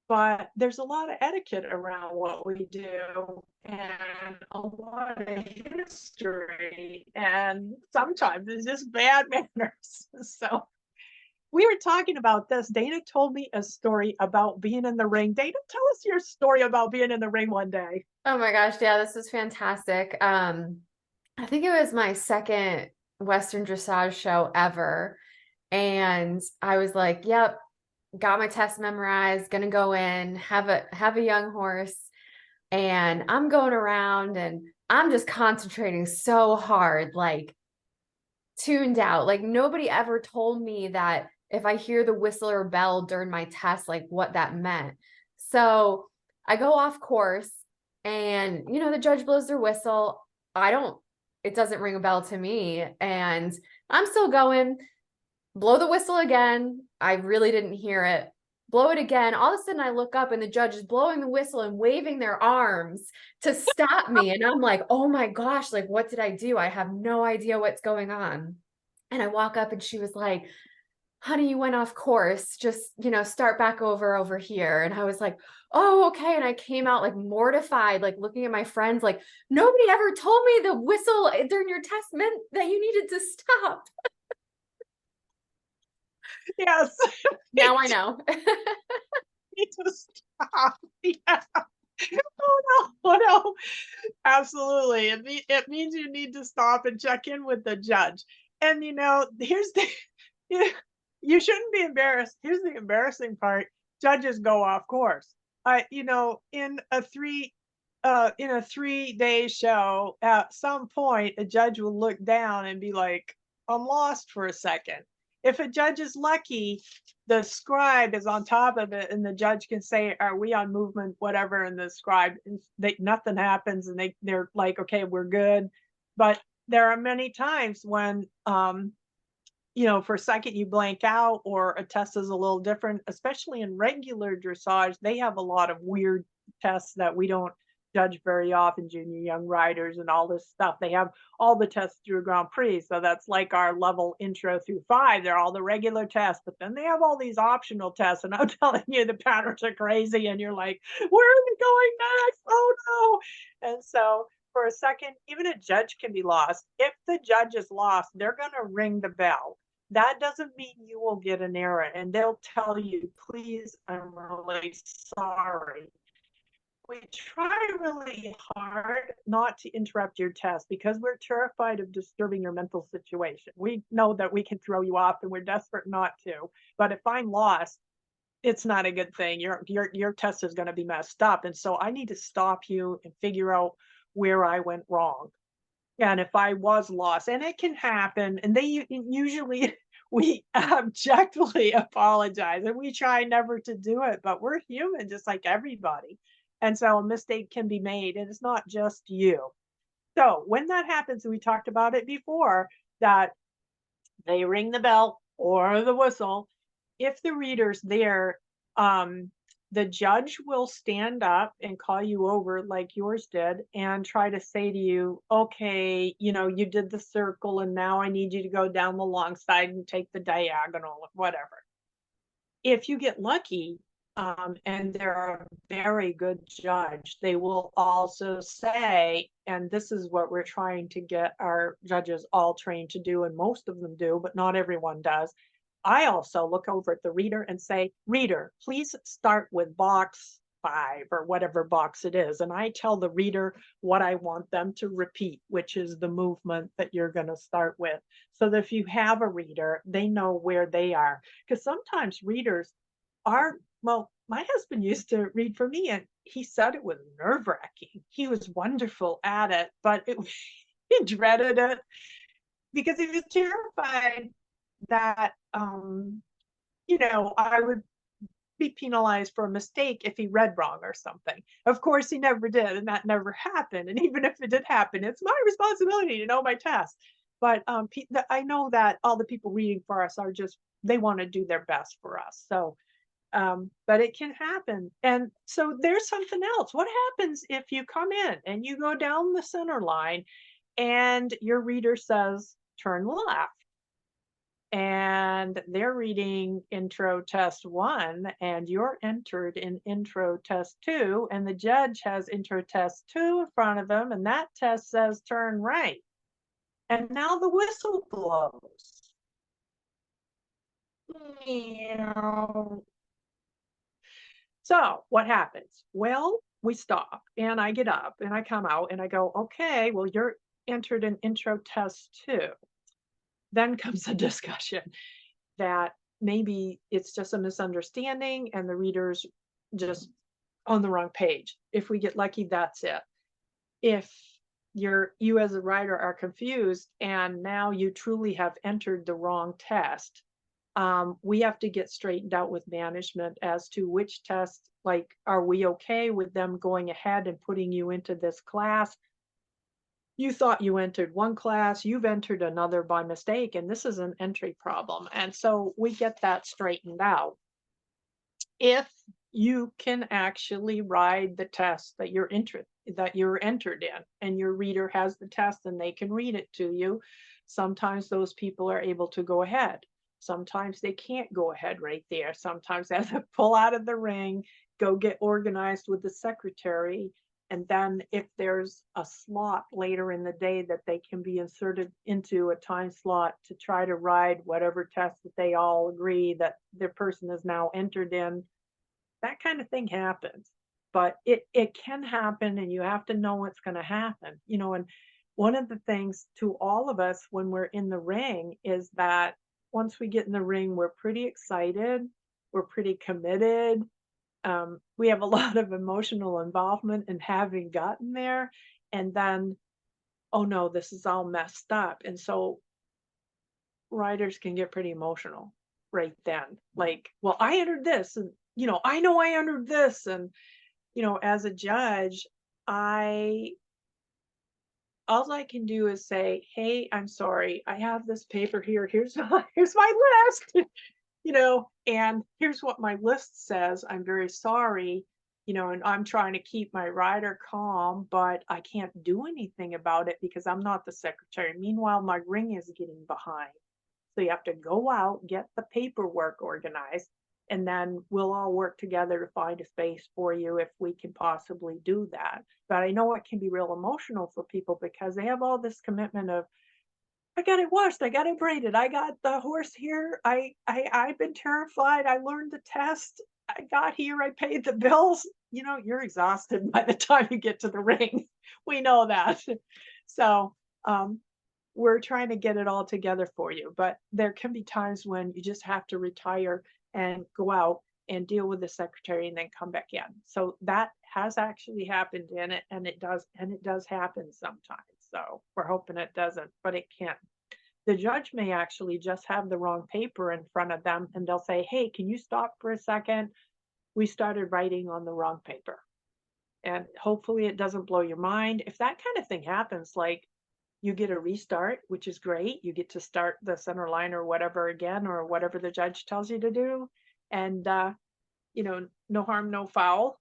but there's a lot of etiquette around what we do and a lot of history, and sometimes it's just bad manners. So we were talking about this. Dana told me a story about being in the ring. Dana, tell us your story about being in the ring one day. Oh my gosh, yeah, this is fantastic. I think it was my second Western dressage show ever. And I was like, yep, got my test memorized, gonna go in, have a young horse. And I'm going around and I'm just concentrating so hard, like tuned out. Like nobody ever told me that if I hear the whistle or bell during my test, like what that meant. So I go off course and, you know, the judge blows their whistle. It doesn't ring a bell to me. And I'm still going, blow the whistle again. I really didn't hear it. Blow it again. All of a sudden I look up and the judge is blowing the whistle and waving their arms to stop me. And I'm like, oh my gosh, like, what did I do? I have no idea what's going on. And I walk up and she was like, honey, you went off course. Just, start back over here. And I was like, oh, okay. And I came out like mortified, like looking at my friends, like, nobody ever told me the whistle during your test meant that you needed to stop. Yes. Now I know. Need to stop. Yeah. Oh no, oh no. Absolutely. It means you need to stop and check in with the judge. And here's the you you shouldn't be embarrassed. Here's the embarrassing part. Judges go off course. In a 3-day show, at some point a judge will look down and be like, I'm lost for a second. If a judge is lucky, the scribe is on top of it and the judge can say, are we on movement, whatever, and the scribe, nothing happens, and they're like, okay, we're good. But there are many times when for a second you blank out, or a test is a little different, especially in regular dressage. They have a lot of weird tests that we don't judge very often, junior young riders and all this stuff. They have all the tests through Grand Prix. So that's like our level intro through 5. They're all the regular tests, but then they have all these optional tests. And I'm telling you, the patterns are crazy. And you're like, where are we going next? Oh no. And so for a second, even a judge can be lost. If the judge is lost, they're going to ring the bell. That doesn't mean you will get an error, and they'll tell you, please, I'm really sorry. We try really hard not to interrupt your test because we're terrified of disturbing your mental situation. We know that we can throw you off, and we're desperate not to. But if I'm lost, it's not a good thing. Your test is going to be messed up. And so I need to stop you and figure out where I went wrong. And if I was lost, and it can happen, and they usually we abjectly apologize, and we try never to do it, but we're human just like everybody. And so a mistake can be made, and it's not just you. So when that happens, we talked about it before, that they ring the bell or the whistle. If the reader's there, the judge will stand up and call you over like yours did and try to say to you, okay, you did the circle and now I need you to go down the long side and take the diagonal, whatever. If you get lucky, and they're a very good judge, they will also say, and this is what we're trying to get our judges all trained to do, and most of them do, but not everyone does. I also look over at the reader and say, reader, please start with box 5 or whatever box it is. And I tell the reader what I want them to repeat, which is the movement that you're going to start with. So that if you have a reader, they know where they are. Because sometimes readers are, well, my husband used to read for me and he said it was nerve-wracking. He was wonderful at it, but he dreaded it because he was terrified that I would be penalized for a mistake if he read wrong or something. Of course, he never did, and that never happened. And even if it did happen, it's my responsibility to know my test. But I know that all the people reading for us are they want to do their best for us. So, but it can happen. And so there's something else. What happens if you come in and you go down the center line and your reader says, turn left? And they're reading intro test 1 and you're entered in intro test 2, and the judge has intro test 2 in front of him and that test says turn right, and now the whistle blows. So what happens? Well, we stop and I get up and I come out and I go, okay, well, you're entered in intro test 2. Then comes a discussion that maybe it's just a misunderstanding and the reader's just on the wrong page. If we get lucky, that's it. If you as a writer are confused and now you truly have entered the wrong test, we have to get straightened out with management as to which test, like, are we okay with them going ahead and putting you into this class? You thought you entered one class, you've entered another by mistake, and this is an entry problem. And so we get that straightened out. If you can actually ride the test that you're entered in, and your reader has the test and they can read it to you, sometimes those people are able to go ahead. Sometimes they can't go ahead right there. Sometimes they have to pull out of the ring, go get organized with the secretary. And then if there's a slot later in the day that they can be inserted into a time slot to try to ride whatever test that they all agree that their person is now entered in, that kind of thing happens. But it can happen and you have to know what's going to happen. And one of the things to all of us when we're in the ring is that once we get in the ring, we're pretty excited, we're pretty committed. We have a lot of emotional involvement in having gotten there. And then, oh no, this is all messed up. And so riders can get pretty emotional right then. Like, well, I entered this and I know I entered this. And, as a judge, I all I can do is say, hey, I'm sorry. I have this paper here. Here's my list, and here's what my list says. I'm very sorry, and I'm trying to keep my rider calm, but I can't do anything about it because I'm not the secretary. Meanwhile, my ring is getting behind. So you have to go out, get the paperwork organized, and then we'll all work together to find a space for you if we can possibly do that. But I know it can be real emotional for people because they have all this commitment of, I got it washed, I got it braided, I got the horse here, I've been terrified, I learned the test, I got here, I paid the bills. You're exhausted by the time you get to the ring. We know that. So we're trying to get it all together for you. But there can be times when you just have to retire and go out and deal with the secretary and then come back in. So that has actually happened in it, and it does happen sometimes. So we're hoping it doesn't, but it can. The judge may actually just have the wrong paper in front of them and they'll say, hey, can you stop for a second? We started writing on the wrong paper. And hopefully it doesn't blow your mind. If that kind of thing happens, like you get a restart, which is great. You get to start the center line or whatever again, or whatever the judge tells you to do. And, no harm, no foul.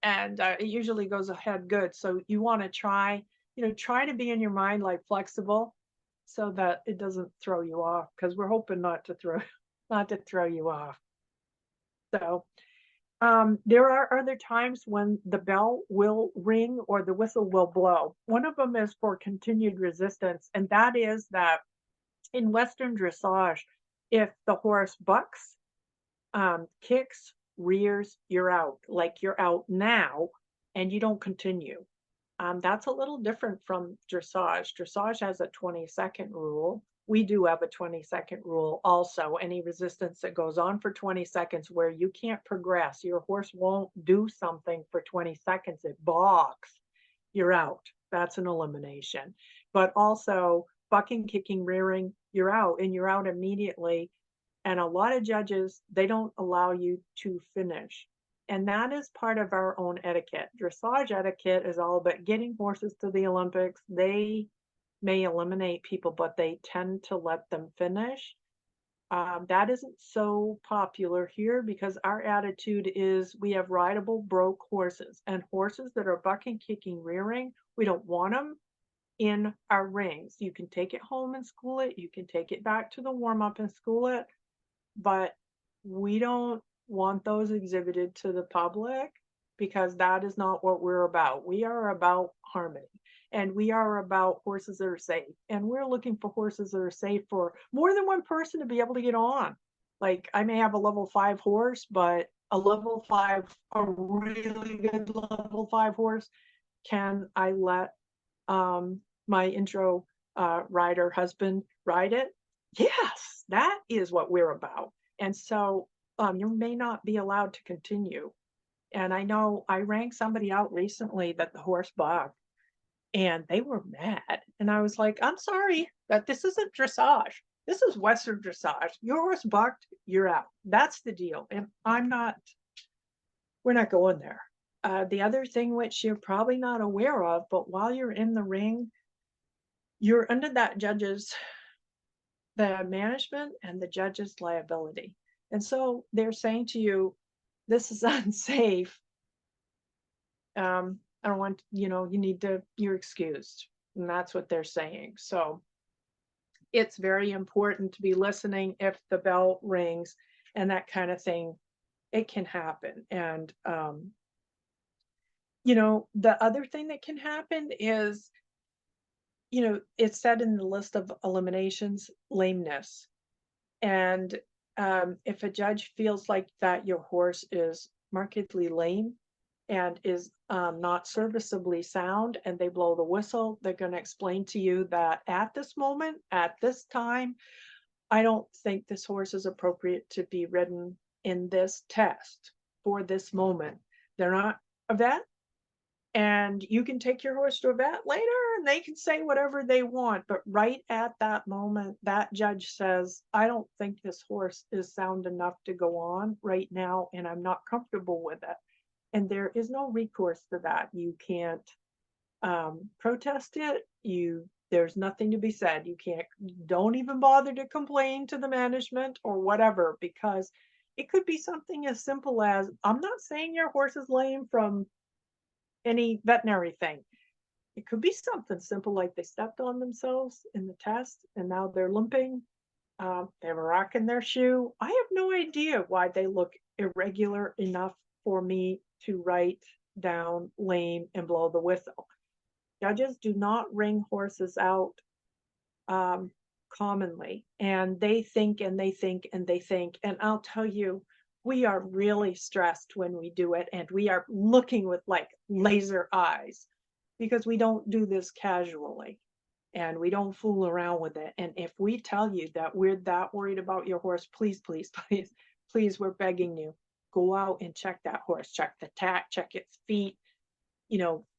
And it usually goes ahead good. So you want to try to be in your mind like flexible so that it doesn't throw you off, because we're hoping not to throw you off. So there are other times when the bell will ring or the whistle will blow. One of them is for continued resistance, and that is that in Western dressage, if the horse bucks, kicks, rears, you're out. Like you're out now, and you don't continue. That's a little different from dressage. Dressage has a 20-second rule. We do have a 20-second rule also. Any resistance that goes on for 20 seconds where you can't progress, your horse won't do something for 20 seconds, it balks, you're out. That's an elimination. But also bucking, kicking, rearing, you're out, and you're out immediately. And a lot of judges, they don't allow you to finish. And that is part of our own etiquette. Dressage etiquette is all about getting horses to the Olympics. They may eliminate people, but they tend to let them finish. That isn't so popular here because our attitude is we have rideable broke horses, and horses that are bucking, kicking, rearing, we don't want them in our rings. You can take it home and school it. You can take it back to the warm up and school it, but we don't want those exhibited to the public because that is not what we're about. We are about harmony, and we are about horses that are safe. And we're looking for horses that are safe for more than one person to be able to get on. Like I may have a level 5 horse, but a really good level 5 horse, can I let my intro rider husband ride it? Yes, that is what we're about. And so you may not be allowed to continue. And I know I rang somebody out recently that the horse bucked and they were mad. And I was like, I'm sorry, but this isn't dressage. This is Western dressage. Your horse bucked, you're out. That's the deal. And we're not going there. The other thing which you're probably not aware of, but while you're in the ring, you're under the management and the judge's liability. And so they're saying to you, this is unsafe. I don't want, you're excused. And that's what they're saying. So it's very important to be listening if the bell rings and that kind of thing. It can happen. And, the other thing that can happen is, it's said in the list of eliminations, lameness. And if a judge feels like that your horse is markedly lame and is not serviceably sound and they blow the whistle, they're going to explain to you that at this moment, at this time, I don't think this horse is appropriate to be ridden in this test for this moment. They're not a vet, and you can take your horse to a vet later and they can say whatever they want. But right at that moment, that judge says, I don't think this horse is sound enough to go on right now, and I'm not comfortable with it. And there is no recourse to that. You can't protest it. There's nothing to be said. You can't, don't even bother to complain to the management or whatever, because it could be something as simple as, I'm not saying your horse is lame from any veterinary thing. It could be something simple like they stepped on themselves in the test and now they're limping. They have a rock in their shoe. I have no idea why they look irregular enough for me to write down lame and blow the whistle. Judges do not ring horses out commonly, and they think and they think and they think. And I'll tell you, we are really stressed when we do it, and we are looking with like laser eyes because we don't do this casually and we don't fool around with it. And if we tell you that we're that worried about your horse, please, please, please, please, we're begging you, go out and check that horse, check the tack, check its feet,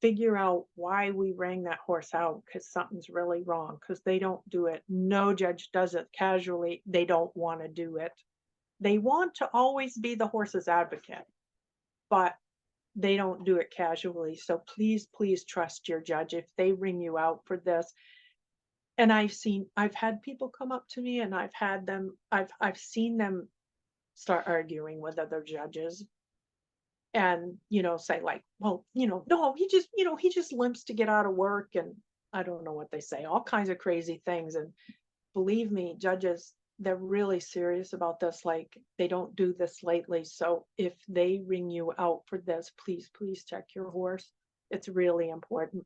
figure out why we rang that horse out, because something's really wrong, because they don't do it. No judge does it casually. They don't want to do it. They want to always be the horse's advocate, but they don't do it casually. So please, please trust your judge if they ring you out for this. And I've had people come up to me and I've seen them start arguing with other judges and say like, well, no, he just limps to get out of work, and I don't know what they say, all kinds of crazy things. And believe me, judges, they're really serious about this. Like, they don't do this lightly. So if they ring you out for this, please, please check your horse. It's really important.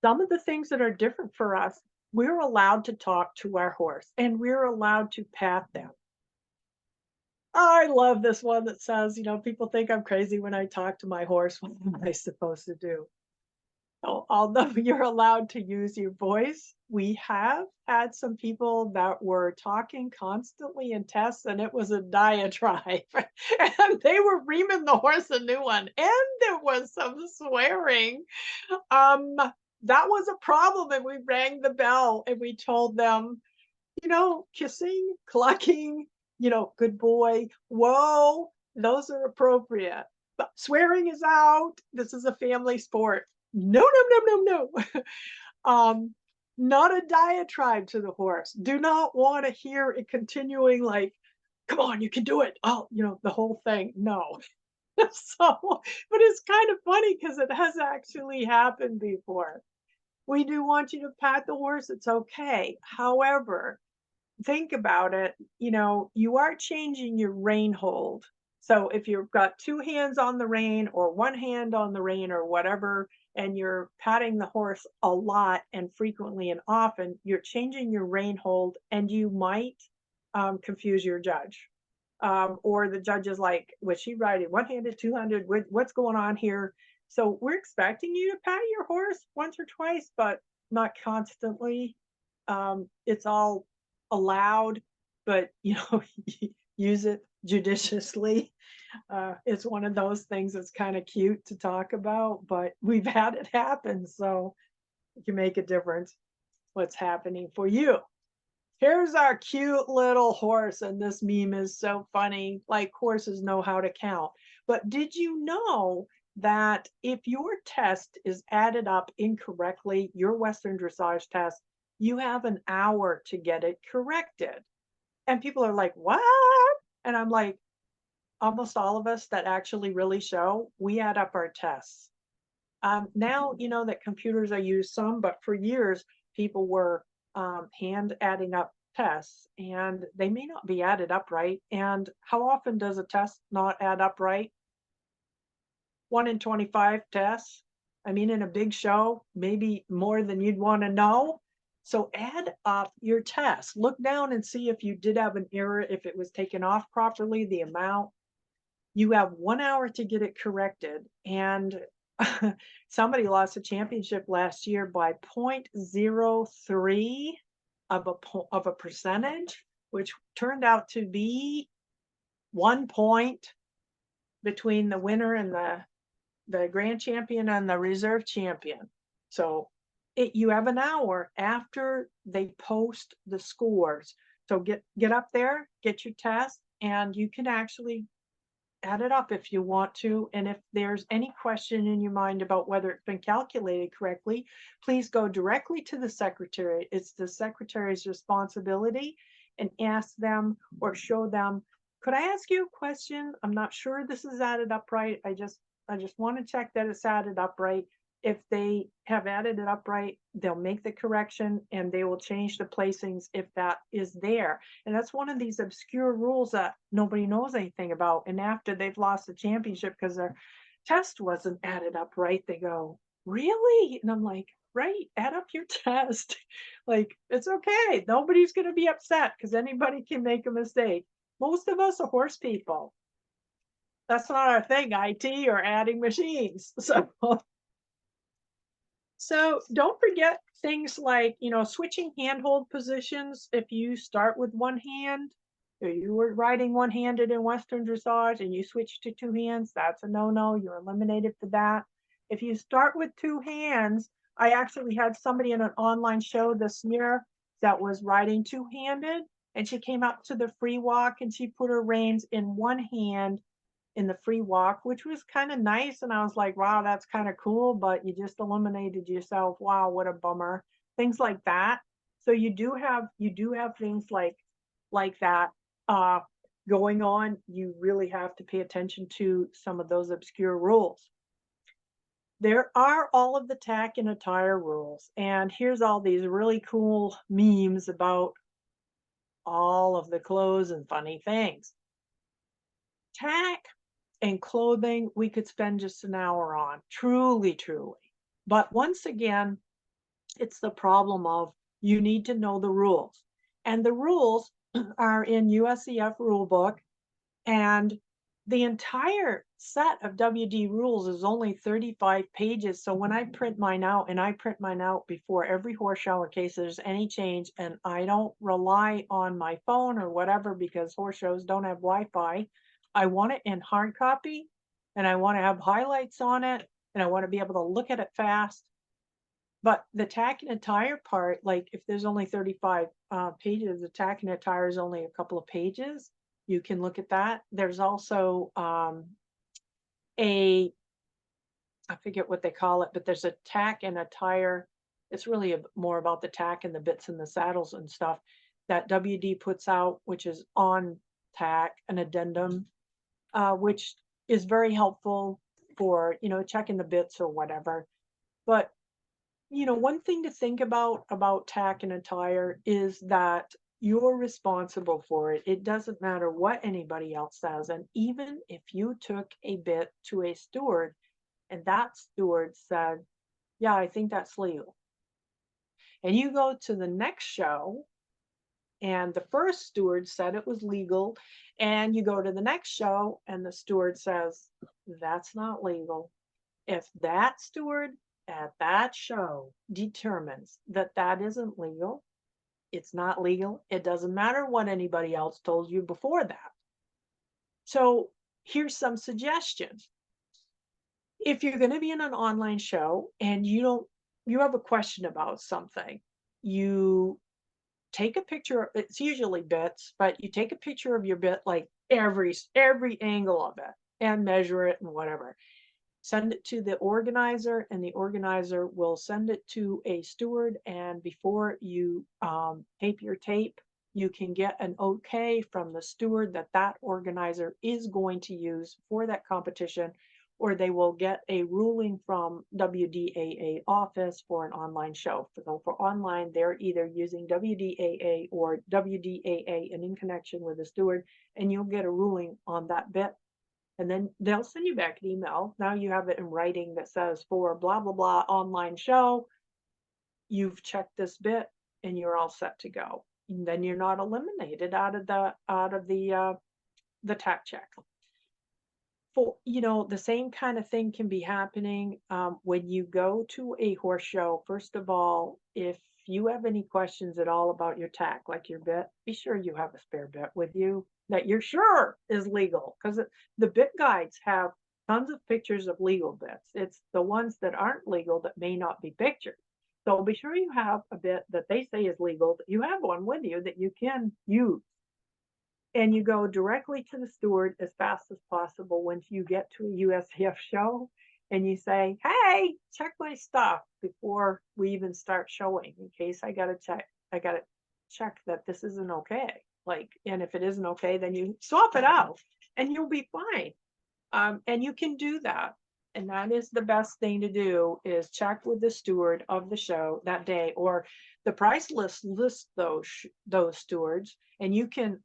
Some of the things that are different for us, we're allowed to talk to our horse and we're allowed to pat them. I love this one that says, people think I'm crazy when I talk to my horse. What am I supposed to do? So, although you're allowed to use your voice, we have had some people that were talking constantly in tests, and it was a diatribe. And they were reaming the horse a new one, and there was some swearing. Um, that was a problem, and we rang the bell and we told them, kissing, clucking, good boy, whoa, those are appropriate. But swearing is out. This is a family sport. No, no, no, no, no. Not a diatribe to the horse. Do not want to hear it continuing like, come on, you can do it. Oh, the whole thing. No. So, but it's kind of funny because it has actually happened before. We do want you to pat the horse. It's okay. However, think about it, you are changing your rein hold. So if you've got two hands on the rein or one hand on the rein or whatever, and you're patting the horse a lot and frequently and often, you're changing your rein hold, and you might confuse your judge. Or the judge is like, was she riding one-handed, two-handed? What's going on here? So we're expecting you to pat your horse once or twice, but not constantly. It's all allowed, but use it judiciously. It's one of those things that's kind of cute to talk about, but we've had it happen, so it can make a difference what's happening for you. Here's our cute little horse, and this meme is so funny. Like, horses know how to count. But did you know that if your test is added up incorrectly, your Western dressage test, you have an hour to get it corrected? And people are like, what? And I'm like, almost all of us that actually really show, we add up our tests. Now, that computers are used some, but for years, people were hand adding up tests, and they may not be added up right. And how often does a test not add up right? 1 in 25 tests. I mean, in a big show, maybe more than you'd want to know. So add up your tests. Look down and see if you did have an error, if it was taken off properly, the amount. You have 1 hour to get it corrected. And somebody lost a championship last year by 0.03 of a percentage, which turned out to be 1 point between the winner and the grand champion and the reserve champion. So you have an hour after they post the scores. So get up there, get your test, and you can actually add it up if you want to. And if there's any question in your mind about whether it's been calculated correctly, please go directly to the secretary. It's the secretary's responsibility, and ask them or show them, could I ask you a question? I'm not sure this is added up right. I just want to check that it's added up right. If they have added it up right, they'll make the correction and they will change the placings if that is there. And that's one of these obscure rules that nobody knows anything about. And after they've lost the championship because their test wasn't added up right, they go, really? And I'm like, right, add up your test. Like, it's okay. Nobody's going to be upset because anybody can make a mistake. Most of us are horse people. That's not our thing, IT or adding machines. So don't forget things like, switching handhold positions. If you start with one hand, or you were riding one-handed in Western dressage and you switch to two hands, that's a no-no. You're eliminated for that. If you start with two hands, I actually had somebody in an online show this year that was riding two-handed, and she came up to the free walk and she put her reins in one hand in the free walk, which was kind of nice. And I was like, wow, that's kind of cool, but you just eliminated yourself. Wow, what a bummer. Things like that. So you do have things like that going on. You really have to pay attention to some of those obscure rules. There are all of the tack and attire rules. And here's all these really cool memes about all of the clothes and funny things. Tack and clothing, we could spend just an hour on, truly. But once again, it's the problem of you need to know the rules. And the rules are in USEF rulebook, and the entire set of WD rules is only 35 pages. So when I print mine out, and I print mine out before every horse show in case there's any change, and I don't rely on my phone or whatever because horse shows don't have Wi-Fi. I want it in hard copy, and I want to have highlights on it, and I want to be able to look at it fast. But the tack and attire part, like if there's only 35 pages, the tack and attire is only a couple of pages. You can look at that. There's also I forget what they call it, but there's a tack and attire. It's really more about the tack and the bits and the saddles and stuff that WD puts out, which is on tack, an addendum, which is very helpful for, checking the bits or whatever. But, one thing to think about tack and attire is that you're responsible for it. It doesn't matter what anybody else says. And even if you took a bit to a steward and that steward said, yeah, I think that's legal, and you go to the next show and the first steward said it was legal, and you go to the next show and the steward says that's not legal, if that steward at that show determines that that isn't legal, it's not legal. It doesn't matter what anybody else told you before that. So here's some suggestions. If you're going to be in an online show and you have a question about something, you take a picture. It's usually bits, but you take a picture of your bit, like every angle of it, and measure it and whatever. Send it to the organizer, and the organizer will send it to a steward. And before you tape your tape, you can get an okay from the steward that organizer is going to use for that competition or they will get a ruling from WDAA office for an online show. So for online, they're either using WDAA or WDAA and in connection with the steward, and you'll get a ruling on that bit. And then they'll send you back an email. Now you have it in writing that says for blah, blah, blah online show, you've checked this bit and you're all set to go. And then you're not eliminated out of the tack check. For, the same kind of thing can be happening when you go to a horse show. First of all, if you have any questions at all about your tack, like your bit, be sure you have a spare bit with you that you're sure is legal, because the bit guides have tons of pictures of legal bits. It's the ones that aren't legal that may not be pictured. So be sure you have a bit that they say is legal, that you have one with you that you can use. And you go directly to the steward as fast as possible when you get to a USCF show, and you say, hey, check my stuff before we even start showing, in case I got to check that this isn't okay. Like, and if it isn't okay, then you swap it out and you'll be fine. And you can do that. And that is the best thing to do, is check with the steward of the show that day, or the price list lists those stewards. And you can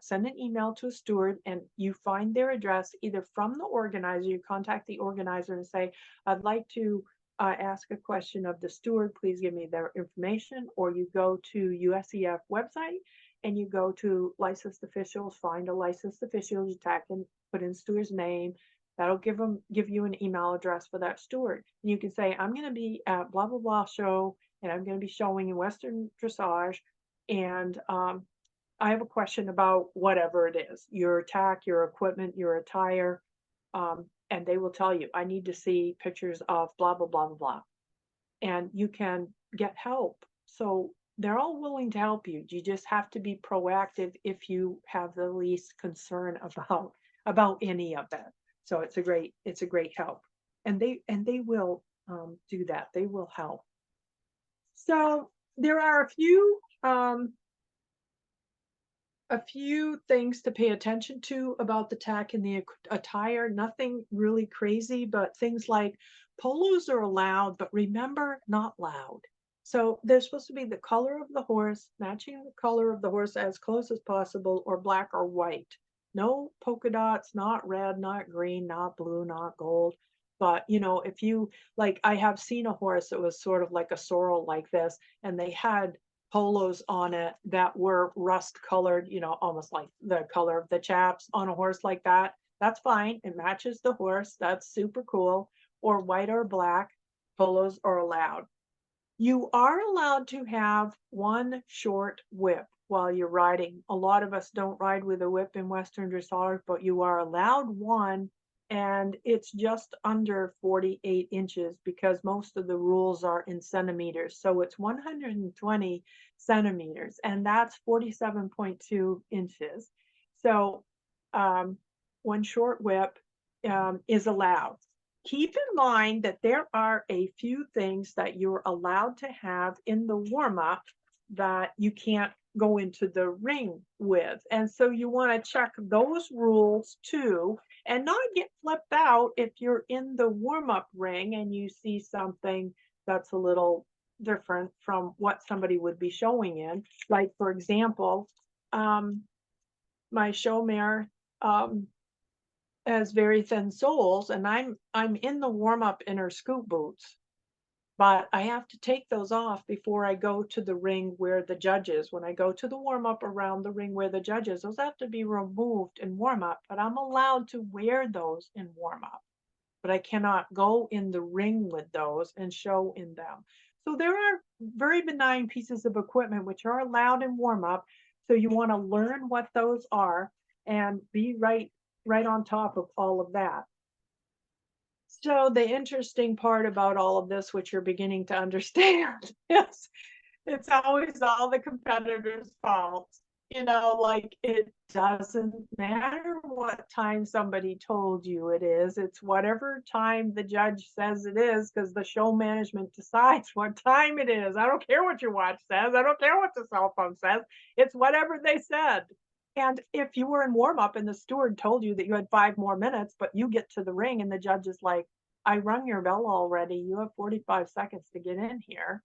send an email to a steward, and you find their address either from the organizer. You contact the organizer and say, I'd like to ask a question of the steward, please give me their information. Or you go to USCF website and you go to licensed officials, find a licensed official, you tack and put in steward's name. That'll give you an email address for that steward. And you can say, I'm going to be at blah, blah, blah show, and I'm going to be showing in Western Dressage. And I have a question about whatever it is, your tack, your equipment, your attire. And they will tell you, I need to see pictures of blah, blah, blah, blah, blah. And you can get help. So they're all willing to help you. You just have to be proactive if you have the least concern about any of that. So it's a great help. And they will do that. They will help. So there are a few things to pay attention to about the tack and the attire. Nothing really crazy, but things like polos are allowed, but remember, not loud. So they're supposed to be the color of the horse, matching the color of the horse as close as possible, or black or white. No polka dots, not red, not green, not blue, not gold. But if you, like, I have seen a horse that was sort of like a sorrel like this, and they had polos on it that were rust colored, almost like the color of the chaps on a horse like that. That's fine. It matches the horse. That's super cool. Or white or black, polos are allowed. You are allowed to have one short whip while you're riding. A lot of us don't ride with a whip in Western Dressage, but you are allowed one, and it's just under 48 inches because most of the rules are in centimeters. So it's 120 centimeters, and that's 47.2 inches. So one short whip is allowed. Keep in mind that there are a few things that you're allowed to have in the warm-up that you can't go into the ring with. And so you want to check those rules too, and not get flipped out if you're in the warm-up ring and you see something that's a little different from what somebody would be showing in. Like, for example, my show mare has very thin soles, and I'm in the warm-up in her scoop boots, but I have to take those off before I go to the ring where the judge is. When I go to the warm-up around the ring where the judge is, those have to be removed in warm-up, but I'm allowed to wear those in warm-up. But I cannot go in the ring with those and show in them. So there are very benign pieces of equipment which are allowed in warm-up. So you want to learn what those are and be right on top of all of that. So the interesting part about all of this, which you're beginning to understand, is it's always all the competitors' fault. Like, it doesn't matter what time somebody told you it is. It's whatever time the judge says it is, because the show management decides what time it is. I don't care what your watch says. I don't care what the cell phone says. It's whatever they said. And if you were in warm up and the steward told you that you had 5 more minutes, but you get to the ring and the judge is like, I rung your bell already. You have 45 seconds to get in here.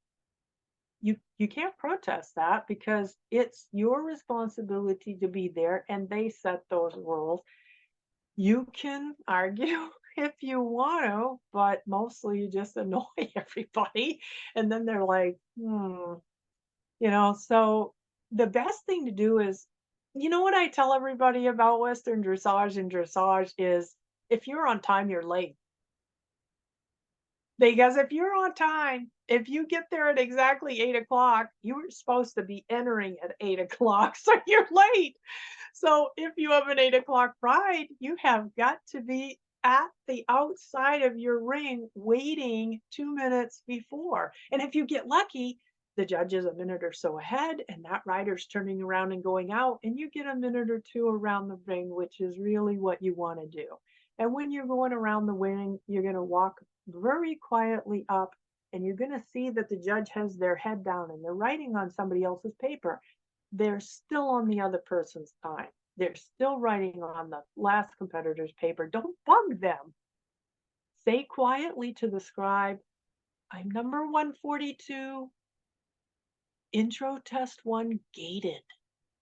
You can't protest that because it's your responsibility to be there and they set those rules. You can argue if you want to, but mostly you just annoy everybody. And then they're like, so the best thing to do is, what I tell everybody about Western dressage and dressage is if you're on time, you're late. Because if you're on time, if you get there at exactly 8 o'clock, you were supposed to be entering at 8 o'clock, so you're late. So if you have an 8 o'clock ride, you have got to be at the outside of your ring waiting 2 minutes before. And if you get lucky, the judge is a minute or so ahead, and that rider's turning around and going out, and you get a minute or two around the ring, which is really what you want to do. And when you're going around the ring, you're going to walk very quietly up, and you're going to see that the judge has their head down and they're writing on somebody else's paper. They're still on the other person's time. They're still writing on the last competitor's paper. Don't bug them. Say quietly to the scribe, I'm number 142, intro test 1 gated,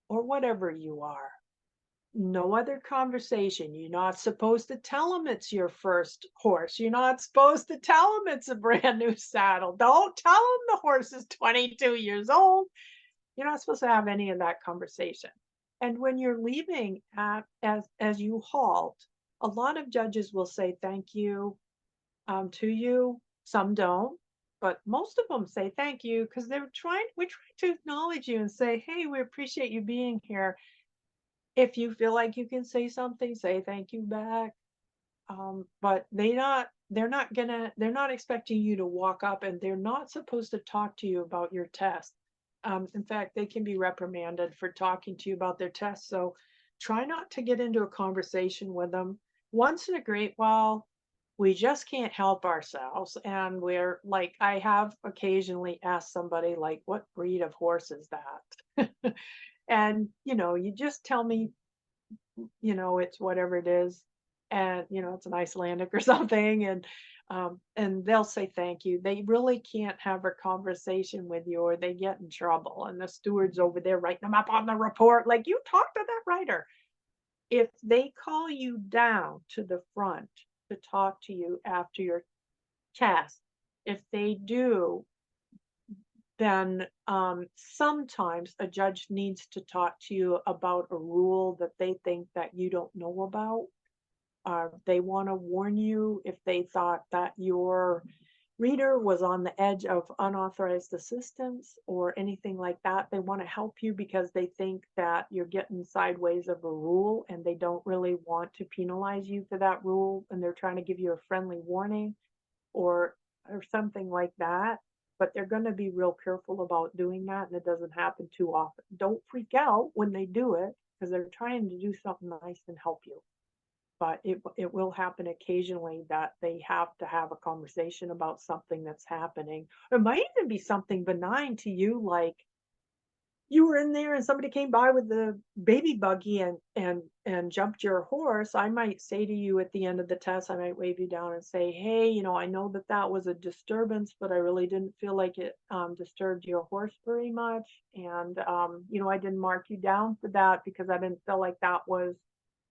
or whatever you are. No other conversation. You're not supposed to tell them it's your first horse. You're not supposed to tell them it's a brand new saddle. Don't tell them the horse is 22 years old. You're not supposed to have any of that conversation. And when you're leaving as you halt, a lot of judges will say thank you to you. Some don't, but most of them say thank you because we're trying to acknowledge you and say, hey, we appreciate you being here. If you feel like you can say something, say thank you back. But they're not expecting you to walk up, and they're not supposed to talk to you about your test. In fact, they can be reprimanded for talking to you about their test. So try not to get into a conversation with them. Once in a great while, we just can't help ourselves. And we're like, I have occasionally asked somebody, like, what breed of horse is that? And, you just tell me, it's whatever it is. And, it's an Icelandic or something. And they'll say thank you. They really can't have a conversation with you or they get in trouble. And the steward's over there writing them up on the report. Like, you talk to that writer. If they call you down to the front to talk to you after your test, if they do, then sometimes a judge needs to talk to you about a rule that they think that you don't know about. They want to warn you if they thought that your reader was on the edge of unauthorized assistance or anything like that. They want to help you because they think that you're getting sideways of a rule and they don't really want to penalize you for that rule, and they're trying to give you a friendly warning or something like that. But they're going to be real careful about doing that, and it doesn't happen too often. Don't freak out when they do it because they're trying to do something nice and help you. But it will happen occasionally that they have to have a conversation about something that's happening. It might even be something benign to you, like you were in there and somebody came by with the baby buggy and jumped your horse. I might say to you at the end of the test, I might wave you down and say, hey, I know that was a disturbance, but I really didn't feel like it disturbed your horse very much. And I didn't mark you down for that because I didn't feel like that was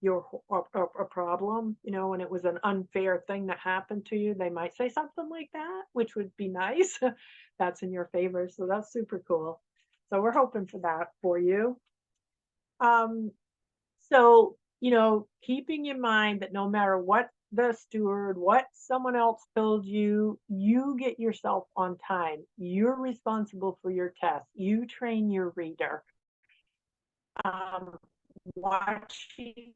a problem, and it was an unfair thing that happened to you. They might say something like that, which would be nice. That's in your favor. So that's super cool. So we're hoping for that for you. So, keeping in mind that no matter what the steward, what someone else told you, you get yourself on time. You're responsible for your test. You train your reader. Watching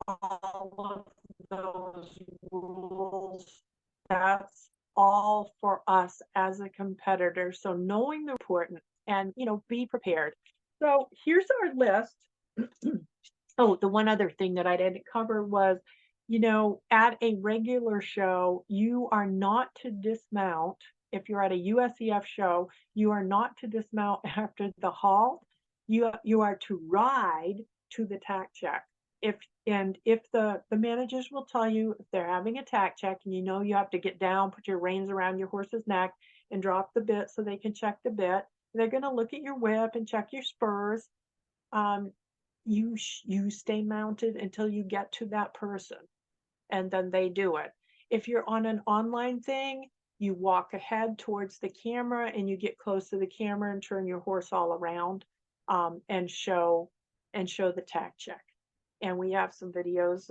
all of those rules, that's all for us as a competitor. So knowing the important and, be prepared. So here's our list. Oh, the one other thing that I didn't cover was, at a regular show, you are not to dismount. If you're at a USEF show, you are not to dismount after the halt. You are to ride to the tack check. If the managers will tell you if they're having a tack check and you know you have to get down, put your reins around your horse's neck and drop the bit so they can check the bit. They're going to look at your whip and check your spurs. You stay mounted until you get to that person, and then they do it. If you're on an online thing, you walk ahead towards the camera and you get close to the camera and turn your horse all around, and show the tack check. And we have some videos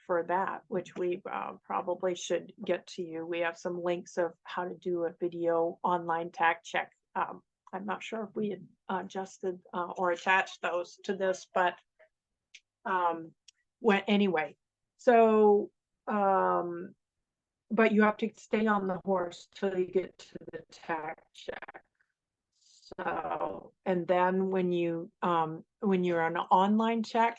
for that, which we probably should get to you. We have some links of how to do a video online tack check. I'm not sure if we had adjusted or attached those to this, but anyway, so but you have to stay on the horse till you get to the tack check. So, and then when you're on an online check,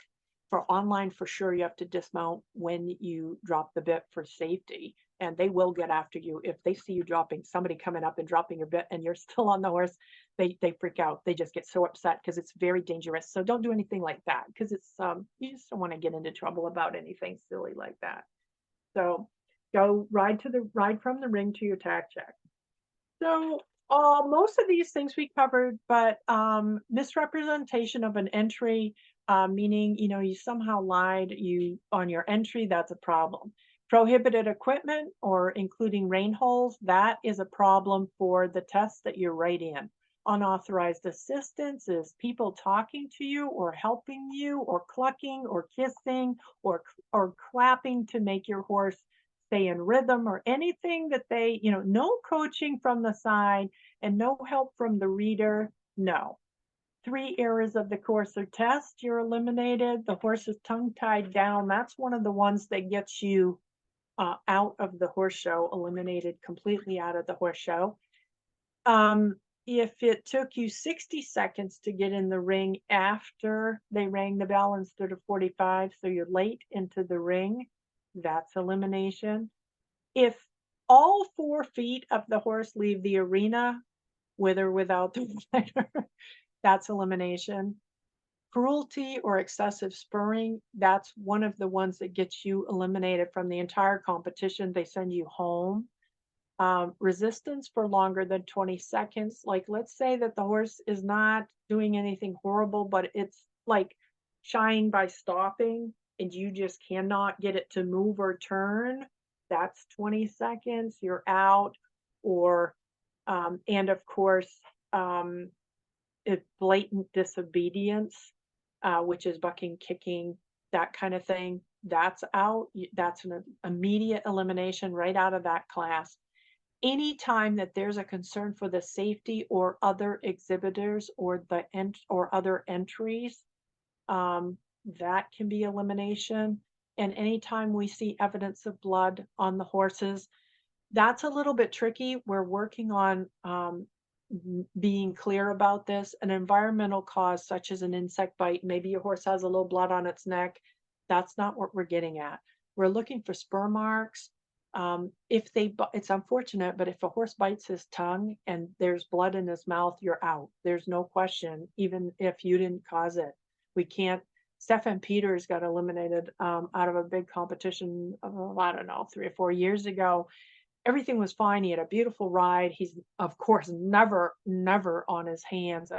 for online for sure, you have to dismount when you drop the bit for safety. And they will get after you if they see you dropping, somebody coming up and dropping your bit and you're still on the horse. They freak out. They just get so upset because it's very dangerous. So don't do anything like that, because it's you just don't want to get into trouble about anything silly like that. So go ride from the ring to your tack check. So most of these things we covered, but misrepresentation of an entry, meaning, you somehow lied on your entry, that's a problem. Prohibited equipment or including rein holes, that is a problem for the test that you're right in. Unauthorized assistance is people talking to you or helping you or clucking or kissing or clapping to make your horse stay in rhythm, or anything that they, no coaching from the side and no help from the reader. No. 3 errors of the course or test, you're eliminated. The horse is tongue tied down. That's one of the ones that gets you out of the horse show, eliminated completely out of the horse show. If it took you 60 seconds to get in the ring after they rang the bell instead of 45, so you're late into the ring, that's elimination. If all 4 feet of the horse leave the arena, with or without the rider, that's elimination. Cruelty or excessive spurring, that's one of the ones that gets you eliminated from the entire competition. They send you home. Resistance for longer than 20 seconds. Like, let's say that the horse is not doing anything horrible, but it's like shying by stopping and you just cannot get it to move or turn. That's 20 seconds, you're out. Or, and of course, it's blatant disobedience, which is bucking, kicking, that kind of thing. That's out. That's an immediate elimination right out of that class. Anytime that there's a concern for the safety or other exhibitors or other entries, that can be elimination. And anytime we see evidence of blood on the horses, that's a little bit tricky. We're working on being clear about this. An environmental cause such as an insect bite, maybe your horse has a little blood on its neck, that's not what we're getting at. We're looking for spur marks. It's unfortunate, but if a horse bites his tongue and there's blood in his mouth, you're out. There's no question, even if you didn't cause it. We can't. Stefan Peters got eliminated out of a big competition, I don't know, 3 or 4 years ago. Everything was fine. He had a beautiful ride. He's, of course, never on his hands.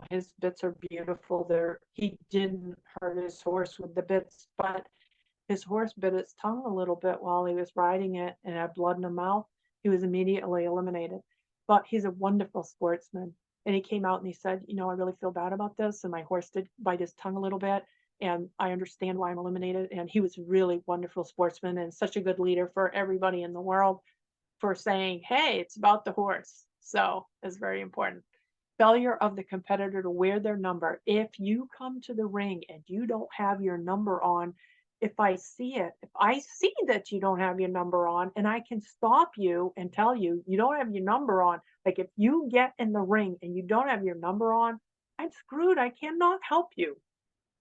His bits are beautiful. He didn't hurt his horse with the bits, but his horse bit its tongue a little bit while he was riding it and had blood in the mouth. He was immediately eliminated. But he's a wonderful sportsman. And he came out and he said, I really feel bad about this. And my horse did bite his tongue a little bit. And I understand why I'm eliminated. And he was really wonderful sportsman and such a good leader for everybody in the world for saying, hey, it's about the horse. So it's very important. Failure of the competitor to wear their number. If you come to the ring and you don't have your number on, if I see that you don't have your number on, and I can stop you and tell you, you don't have your number on. Like, if you get in the ring and you don't have your number on, I'm screwed. I cannot help you.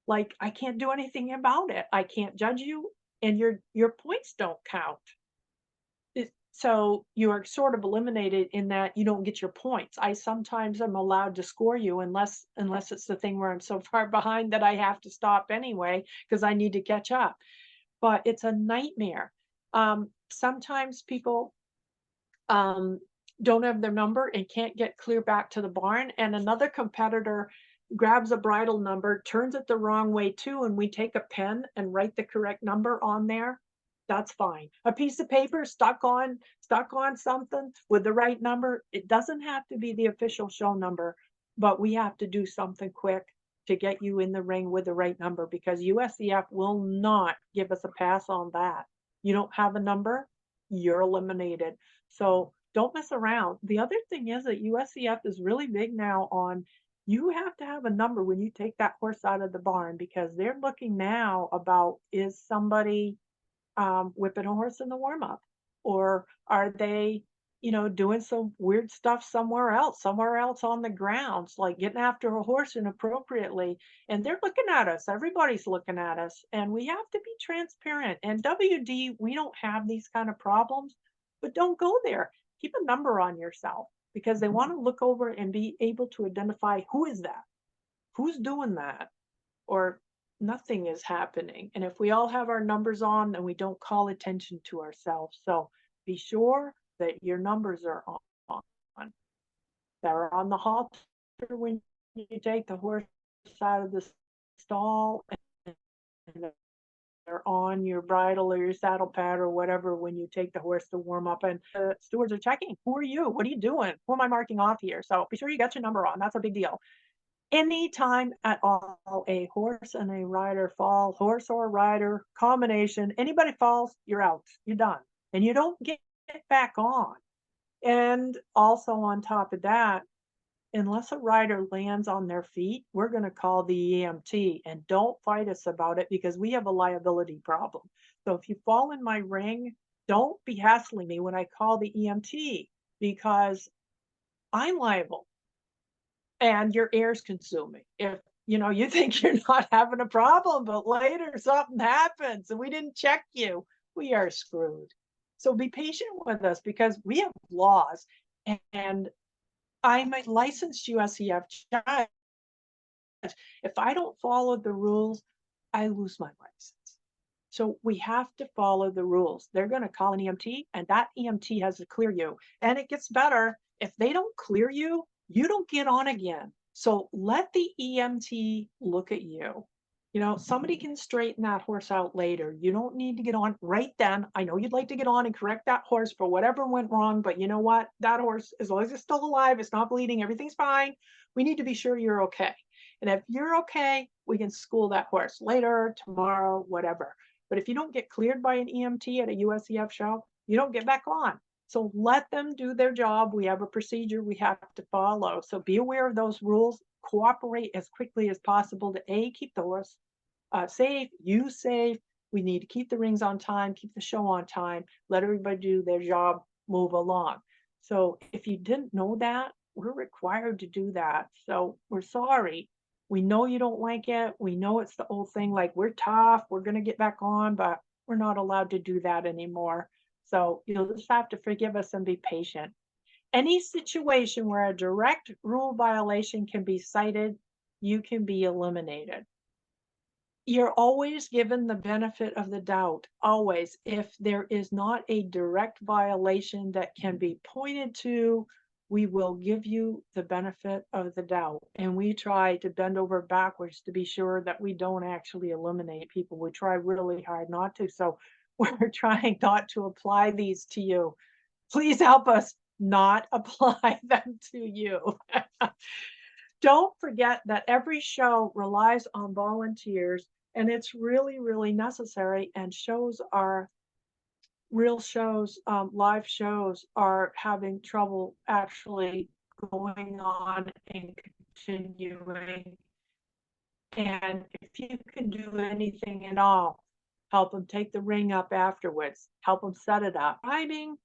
Like, I can't do anything about it. I can't judge you, and your points don't count. So you are sort of eliminated in that you don't get your points. I sometimes am allowed to score you unless it's the thing where I'm so far behind that I have to stop anyway because I need to catch up. But it's a nightmare. Sometimes people um, don't have their number and can't get clear back to the barn, and another competitor grabs a bridle number, turns it the wrong way too, and we take a pen and write the correct number on there. That's fine. A piece of paper stuck on something with the right number. It doesn't have to be the official show number, but we have to do something quick to get you in the ring with the right number because USCF will not give us a pass on that. You don't have a number, you're eliminated. So don't mess around. The other thing is that USCF is really big now on you have to have a number when you take that horse out of the barn because they're looking now about is somebody whipping a horse in the warm up? Or are they, doing some weird stuff somewhere else on the grounds, like getting after a horse inappropriately? And they're looking at us. Everybody's looking at us. And we have to be transparent. And WD, we don't have these kind of problems, but don't go there. Keep a number on yourself because they want to look over and be able to identify who is that? Who's doing that? Or nothing is happening. And if we all have our numbers on, then we don't call attention to ourselves. So be sure that your numbers are on. They're on the halter when you take the horse out of the stall, and they're on your bridle or your saddle pad or whatever when you take the horse to warm up. And the stewards are checking. Who are you? What are you doing? Who am I marking off here? So be sure you got your number on. That's a big deal. Anytime at all a horse and a rider fall, horse or rider combination, anybody falls, you're out, you're done, and you don't get back on. And also on top of that, unless a rider lands on their feet, we're going to call the EMT, and don't fight us about it because we have a liability problem. So if you fall in my ring, don't be hassling me when I call the EMT because I'm liable and your air's consuming. If you think you're not having a problem, but later something happens and we didn't check you, we are screwed. So be patient with us because we have laws, and I'm a licensed USCF judge. If I don't follow the rules, I lose my license. So we have to follow the rules. They're going to call an EMT, and that EMT has to clear you. And it gets better. If they don't clear you, you don't get on again. So let the EMT look at you. Somebody can straighten that horse out later. You don't need to get on right then. I know you'd like to get on and correct that horse for whatever went wrong, but you know what? That horse, as long as it's still alive, it's not bleeding, everything's fine. We need to be sure you're okay. And if you're okay, we can school that horse later, tomorrow, whatever. But if you don't get cleared by an EMT at a USCF show, you don't get back on. So let them do their job. We have a procedure we have to follow. So be aware of those rules. Cooperate as quickly as possible to keep the horse safe, you safe. We need to keep the rings on time, keep the show on time, let everybody do their job, move along. So if you didn't know that, we're required to do that. So we're sorry. We know you don't like it. We know it's the old thing, like we're tough, we're going to get back on, but we're not allowed to do that anymore. So you'll just have to forgive us and be patient. Any situation where a direct rule violation can be cited, you can be eliminated. You're always given the benefit of the doubt, always. If there is not a direct violation that can be pointed to, we will give you the benefit of the doubt. And we try to bend over backwards to be sure that we don't actually eliminate people. We try really hard not to. So we're trying not to apply these to you. Please help us not apply them to you. Don't forget that every show relies on volunteers, and it's really, really necessary. And shows are real shows, live shows are having trouble actually going on and continuing. And if you can do anything at all, help them take the ring up afterwards, help them set it up. Timing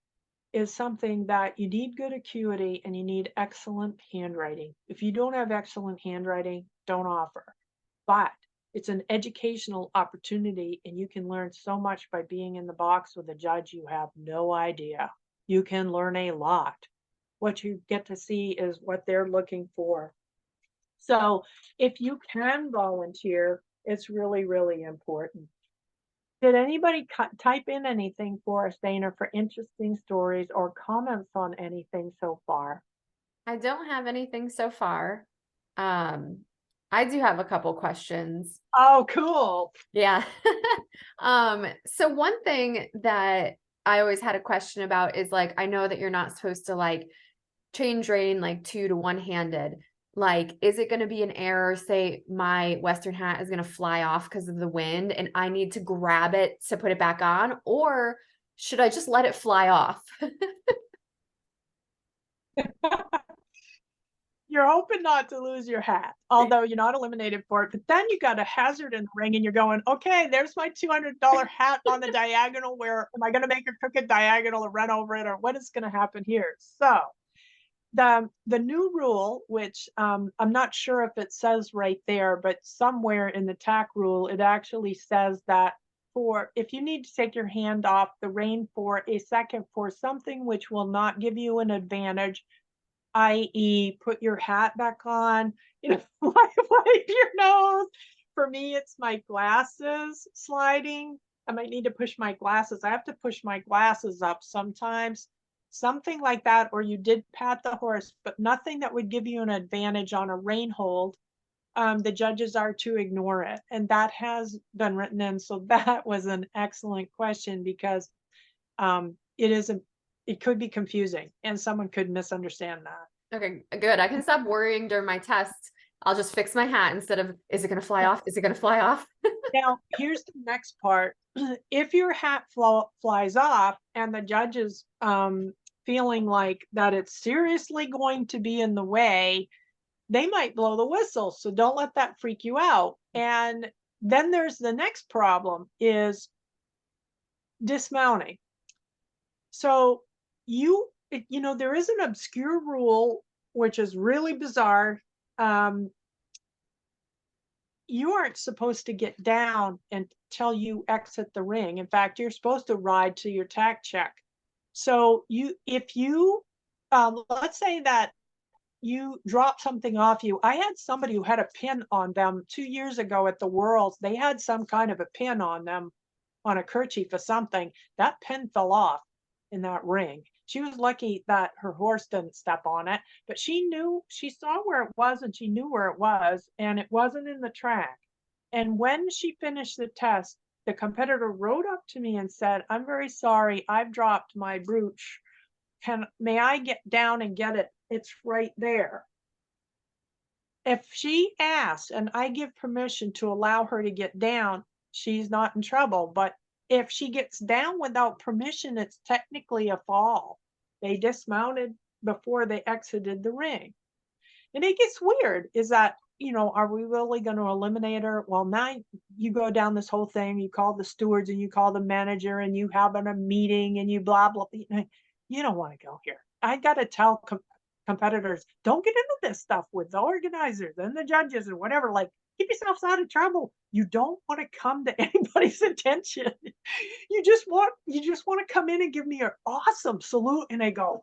is something that you need good acuity and you need excellent handwriting. If you don't have excellent handwriting, don't offer. But it's an educational opportunity and you can learn so much by being in the box with a judge you have no idea. you can learn a lot. What you get to see is what they're looking for. So if you can volunteer, it's really, really important. Did anybody type in anything for us, Dana, for interesting stories or comments on anything so far? I don't have anything so far. Um, I do have a couple questions. Oh, cool. Yeah. So one thing that I always had a question about is like, I know that you're not supposed to like change rein like two to one-handed. Like, is it going to be an error? Say my Western hat is going to fly off because of the wind and I need to grab it to put it back on, or should I just let it fly off? You're hoping not to lose your hat, although you're not eliminated for it. But then you got a hazard in the ring and you're going, okay, there's my $200 hat on the diagonal. Where am I going to make a crooked diagonal and run over it? Or what is going to happen here? So the new rule, which I'm not sure if it says right there, but somewhere in the TAC rule, it actually says that for if you need to take your hand off the rein for a second for something which will not give you an advantage, i.e., put your hat back on, wipe your nose. For me, it's my glasses sliding. I might need to push my glasses. I have to push my glasses up sometimes, something like that. Or you did pat the horse, but nothing that would give you an advantage on a rein hold. The judges are to ignore it. And that has been written in. So that was an excellent question because it is it could be confusing and someone could misunderstand that. Okay, good. I can stop worrying during my test. I'll just fix my hat instead of, is it going to fly off? Is it going to fly off? Now, here's the next part. If your hat flies off and the judge is feeling like that it's seriously going to be in the way, they might blow the whistle. So don't let that freak you out. And then there's the next problem is dismounting. So there is an obscure rule, which is really bizarre. Um, you aren't supposed to get down until you exit the ring. In fact, you're supposed to ride to your tack check. So if you, let's say that you drop something off you. I had somebody who had a pin on them 2 years ago at the Worlds. They had some kind of a pin on them on a kerchief or something. That pin fell off in that ring. She was lucky that her horse didn't step on it, but she saw where it was and she knew where it was, and it wasn't in the track. And when she finished the test, the competitor rode up to me and said, I'm very sorry, I've dropped my brooch. May I get down and get it? It's right there. If she asks and I give permission to allow her to get down, she's not in trouble. But if she gets down without permission, it's technically a fall. They dismounted before they exited the ring. And it gets weird is that, are we really going to eliminate her? Well, now you go down this whole thing, you call the stewards and you call the manager and you have a meeting and you blah, blah. You don't want to go here. I got to tell competitors, don't get into this stuff with the organizers and the judges and whatever. Like, keep yourselves out of trouble. You don't want to come to anybody's attention. You just want to come in and give me an awesome salute. And they go,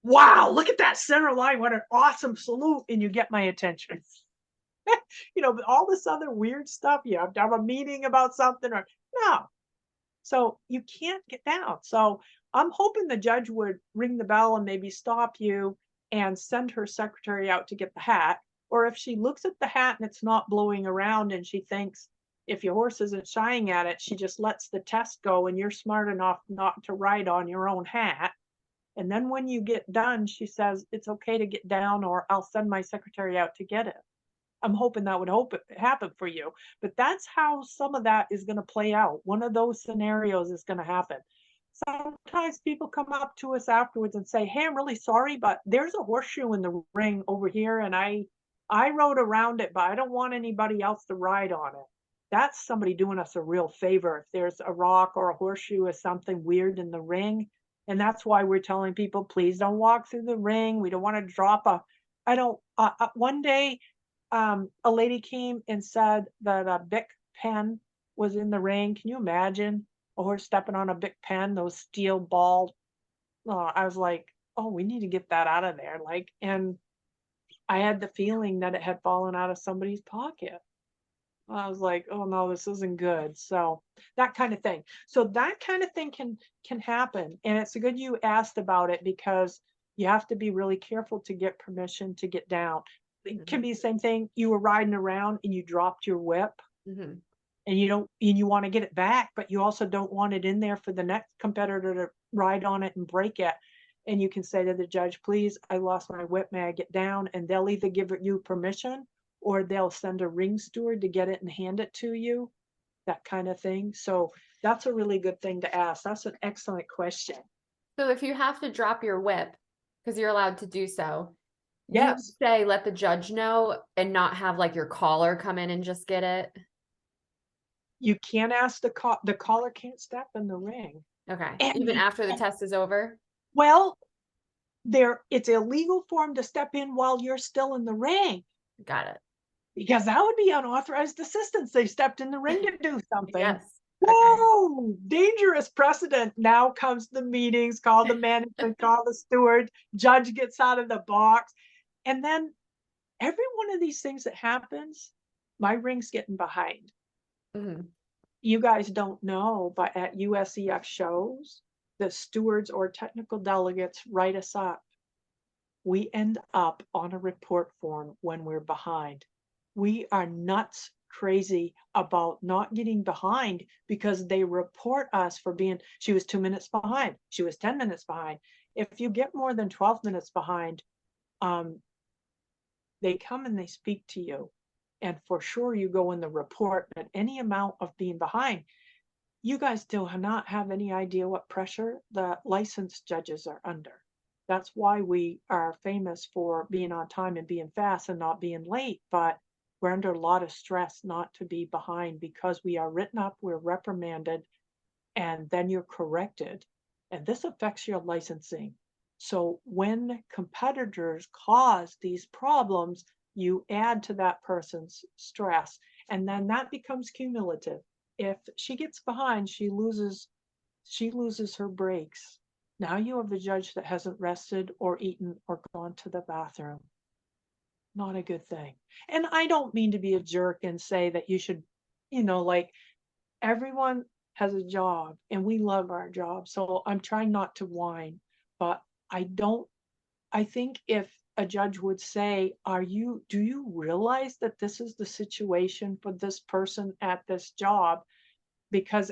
wow, look at that center line. What an awesome salute. And you get my attention. All this other weird stuff. You have to have a meeting about something or no. So you can't get down. So I'm hoping the judge would ring the bell and maybe stop you and send her secretary out to get the hat. Or if she looks at the hat and it's not blowing around and she thinks if your horse isn't shying at it, she just lets the test go and you're smart enough not to ride on your own hat. And then when you get done, she says, it's okay to get down or I'll send my secretary out to get it. I'm hoping that would happen for you. But that's how some of that is going to play out. One of those scenarios is going to happen. Sometimes people come up to us afterwards and say, hey, I'm really sorry, but there's a horseshoe in the ring over here and I rode around it, but I don't want anybody else to ride on it. That's somebody doing us a real favor. If there's a rock or a horseshoe or something weird in the ring, and that's why we're telling people, please don't walk through the ring. We don't want to drop one day, a lady came and said that a Bic pen was in the ring. Can you imagine a horse stepping on a Bic pen, those steel ball I was like, oh, we need to get that out of there. Like, and I had the feeling that it had fallen out of somebody's pocket. I was like, "Oh, no, this isn't good." So, that kind of thing. So that kind of thing can happen, and it's good you asked about it because you have to be really careful to get permission to get down. It can Mhm, be the same thing, you were riding around and you dropped your whip, mhm. and you wanna get it back, but you also don't want it in there for the next competitor to ride on it and break it. And you can say to the judge, "Please, I lost my whip, may I get down?" And they'll either give you permission or they'll send a ring steward to get it and hand it to you, that kind of thing. So that's a really good thing to ask. That's an excellent question. So if you have to drop your whip, because you're allowed to do so, you would Yes, say let the judge know and not have like your caller come in and just get it? you can't ask the caller can't step in the ring. Okay, And even after the test is over? well, it's illegal for him to step in while you're still in the ring. Got it. Because that would be unauthorized assistance. They stepped in the ring to do something. Yes. Okay. Whoa, dangerous precedent. Now comes the meetings, call the management, call the steward, judge gets out of the box. And then every one of these things that happens, my ring's getting behind. Mhm. You guys don't know, but at USEF shows, the stewards or technical delegates write us up. We end up on a report form when we're behind. We are nuts crazy about not getting behind because they report us for being, she was 2 minutes behind, she was 10 minutes behind. If you get more than 12 minutes behind, um, they come and they speak to you. And for sure, you go in the report, but any amount of being behind, you guys do not have any idea what pressure the licensed judges are under. That's why we are famous for being on time and being fast and not being late, but we're under a lot of stress not to be behind because we are written up, we're reprimanded, and then you're corrected. And this affects your licensing. So when competitors cause these problems, you add to that person's stress, and then that becomes cumulative. If she gets behind, she loses her breaks. Now you have a judge that hasn't rested or eaten or gone to the bathroom. Not a good thing. And I don't mean to be a jerk and say that you should, like everyone has a job and we love our job. So I'm trying not to whine, but I don't, I think if a judge would say, do you realize that this is the situation for this person at this job? Because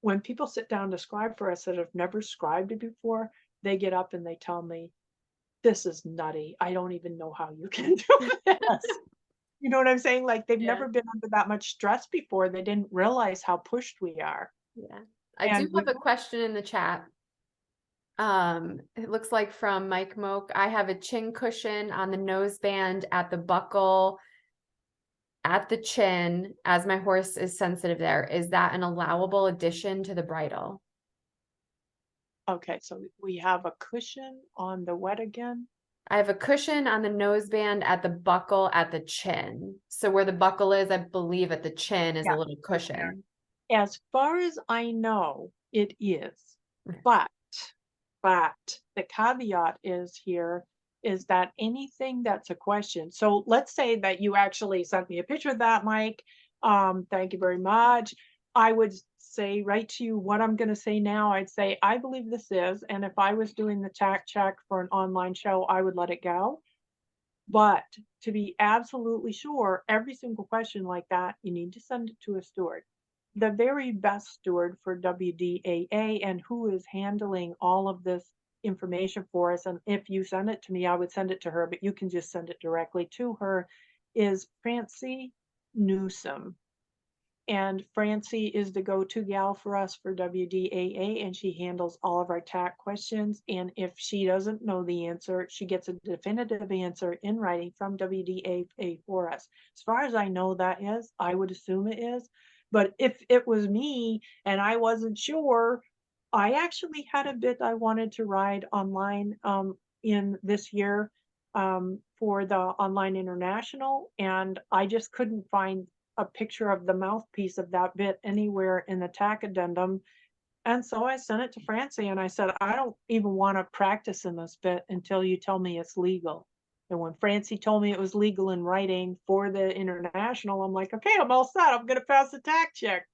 when people sit down to scribe for us that have never scribed it before, they get up and they tell me, this is nutty. I don't even know how you can do this. You know what I'm saying? Like they've Yeah. never been under that much stress before. They didn't realize how pushed we are. Yeah. I do And have a question in the chat. It looks like from Mike Moak, I have a chin cushion on the noseband at the buckle at the chin as my horse is sensitive there. Is that an allowable addition to the bridle? okay, so we have a cushion on the what again? I have a cushion on the noseband at the buckle at the chin. So where the buckle is, I believe at the chin is a Yeah, little right there. cushion. As far as I know, it is. But the caveat is that anything that's a question. So let's say that you actually sent me a picture of that, Mike. Thank you very much. I would say right to you what I'm going to say now. I'd say, I believe this is, and if I was doing the tack check for an online show, I would let it go. But to be absolutely sure, every single question like that, you need to send it to a steward. The very best steward for WDAA and who is handling all of this information for us. And if you send it to me, I would send it to her, but you can just send it directly to her, is Francie Newsom. And Francie is the go-to gal for us for WDAA, and she handles all of our TAC questions. And if she doesn't know the answer, she gets a definitive answer in writing from WDAA for us. As far as I know, that is, I would assume it is. But if it was me and I wasn't sure, I actually had a bit I wanted to ride online in this year for the online international, and I just couldn't find a picture of the mouthpiece of that bit anywhere in the TAC addendum. And so I sent it to Francie and I said, I don't even want to practice in this bit until you tell me it's legal. And when Francie told me it was legal in writing for the international, I'm like, okay, I'm all set. I'm going to pass the tact check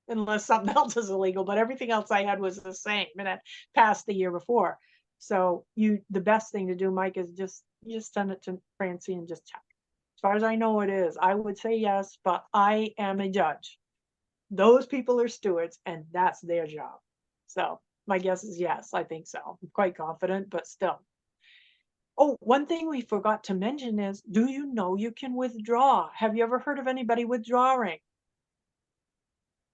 unless something else is illegal. But everything else I had was the same and I passed the year before. So the best thing to do, Mike, is you just send it to Francie and just check. As far as I know, it is. I would say yes, but I am a judge. Those people are stewards and that's their job. So my guess is yes, I think so. I'm quite confident, but still. Oh, one thing we forgot to mention is, do you know you can withdraw? Have you ever heard of anybody withdrawing?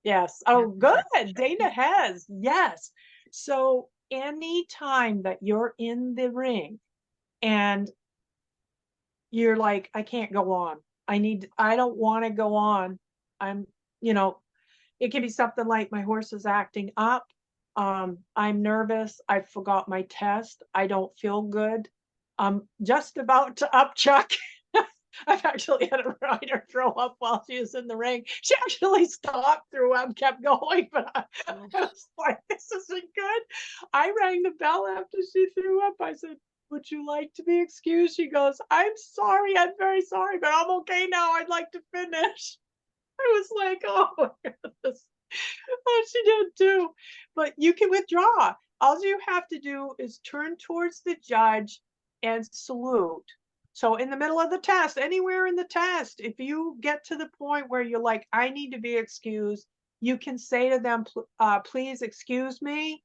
Yes. Oh, good. Dana has. Yes. So anytime that you're in the ring and you're like, I can't go on. I don't want to go on. I'm, you know, it can be something like my horse is acting up. I'm nervous. I forgot my test. I don't feel good. I'm just about to upchuck. I've actually had a rider throw up while she was in the ring. She actually stopped, threw up, kept going, but I was like, this isn't good. I rang the bell after she threw up. I said, would you like to be excused? She goes, I'm sorry. I'm very sorry, but I'm okay now. I'd like to finish. I was like, oh my goodness. Oh, she did too. But you can withdraw. All you have to do is turn towards the judge and salute. So in the middle of the test, anywhere in the test, if you get to the point where you're like, I need to be excused, you can say to them, please excuse me.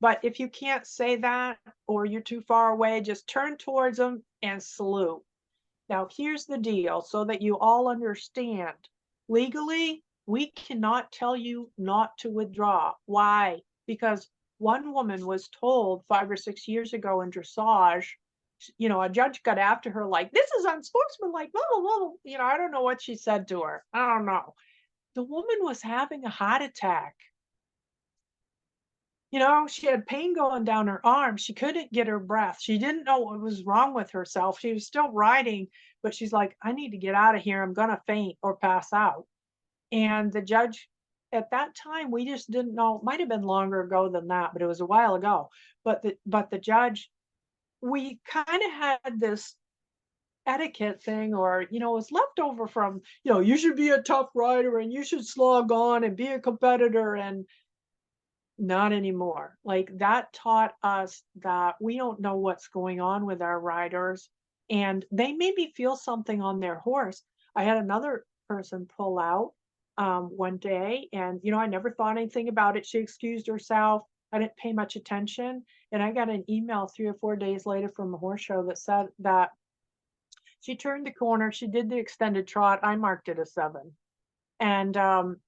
But if you can't say that or you're too far away, just turn towards them and salute. Now, here's the deal so that you all understand. Legally, we cannot tell you not to withdraw. Why? Because one woman was told 5 or 6 years ago in dressage, a judge got after her like, this is unsportsmanlike, blah, blah, blah. I don't know what she said to her. I don't know. The woman was having a heart attack. She had pain going down her arm. She couldn't get her breath. She didn't know what was wrong with herself. She was still riding, but she's like, I need to get out of here. I'm going to faint or pass out. And the judge at that time, we just didn't know. It might have been longer ago than that, but it was a while ago. But the judge, we kind of had this etiquette thing, or it was left over from, you should be a tough rider and you should slog on and be a competitor. And not anymore. Like that taught us that we don't know what's going on with our riders and they maybe feel something on their horse. I had another person pull out one day and, I never thought anything about it. She excused herself. I didn't pay much attention. And I got an email 3 or 4 days later from a horse show that said that she turned the corner. She did the extended trot. I marked it a 7. And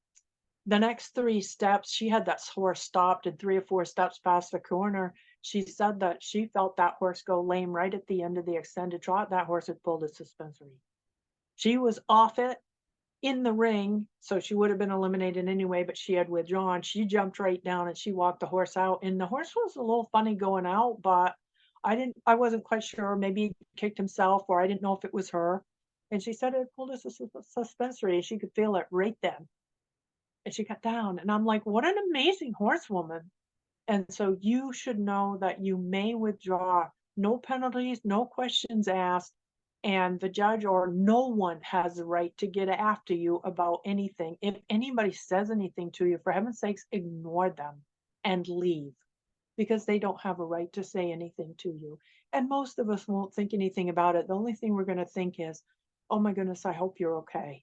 the next 3 steps, she had that horse stopped and 3 or 4 steps past the corner. She said that she felt that horse go lame right at the end of the extended trot. That horse had pulled a suspensory. She was off it in the ring, so she would have been eliminated anyway, but she had withdrawn. She jumped right down and she walked the horse out. And the horse was a little funny going out, but I wasn't quite sure. Maybe he kicked himself or I didn't know if it was her. And she said it pulled a suspensory. She could feel it right then. And she got down and I'm like, what an amazing horsewoman. And so you should know that you may withdraw, no penalties, no questions asked, and the judge or no one has the right to get after you about anything. If anybody says anything to you, for heaven's sakes, ignore them and leave because they don't have a right to say anything to you. And most of us won't think anything about it. The only thing we're going to think is, oh my goodness, I hope you're okay.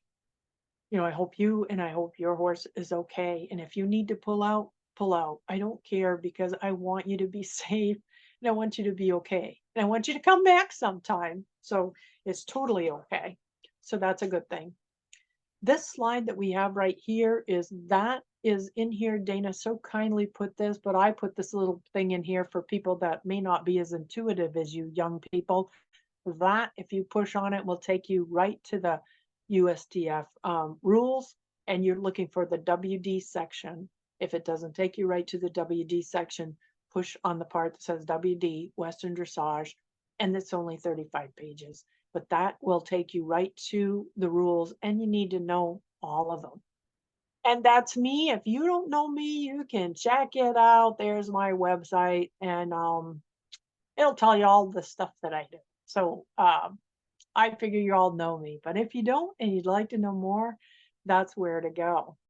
I hope you and I hope your horse is okay. And if you need to pull out, pull out. I don't care because I want you to be safe and I want you to be okay. And I want you to come back sometime. So it's totally okay. So that's a good thing. This slide that we have right here is in here. Dana so kindly put this, but I put this little thing in here for people that may not be as intuitive as you young people. That, if you push on it, will take you right to the USDF rules, and you're looking for the WD section. If it doesn't take you right to the WD section, push on the part that says WD, Western Dressage, and it's only 35 pages. But that will take you right to the rules, and you need to know all of them. And that's me. If you don't know me, you can check it out. There's my website, and it'll tell you all the stuff that I do. So I figure you all know me. But if you don't and you'd like to know more, that's where to go.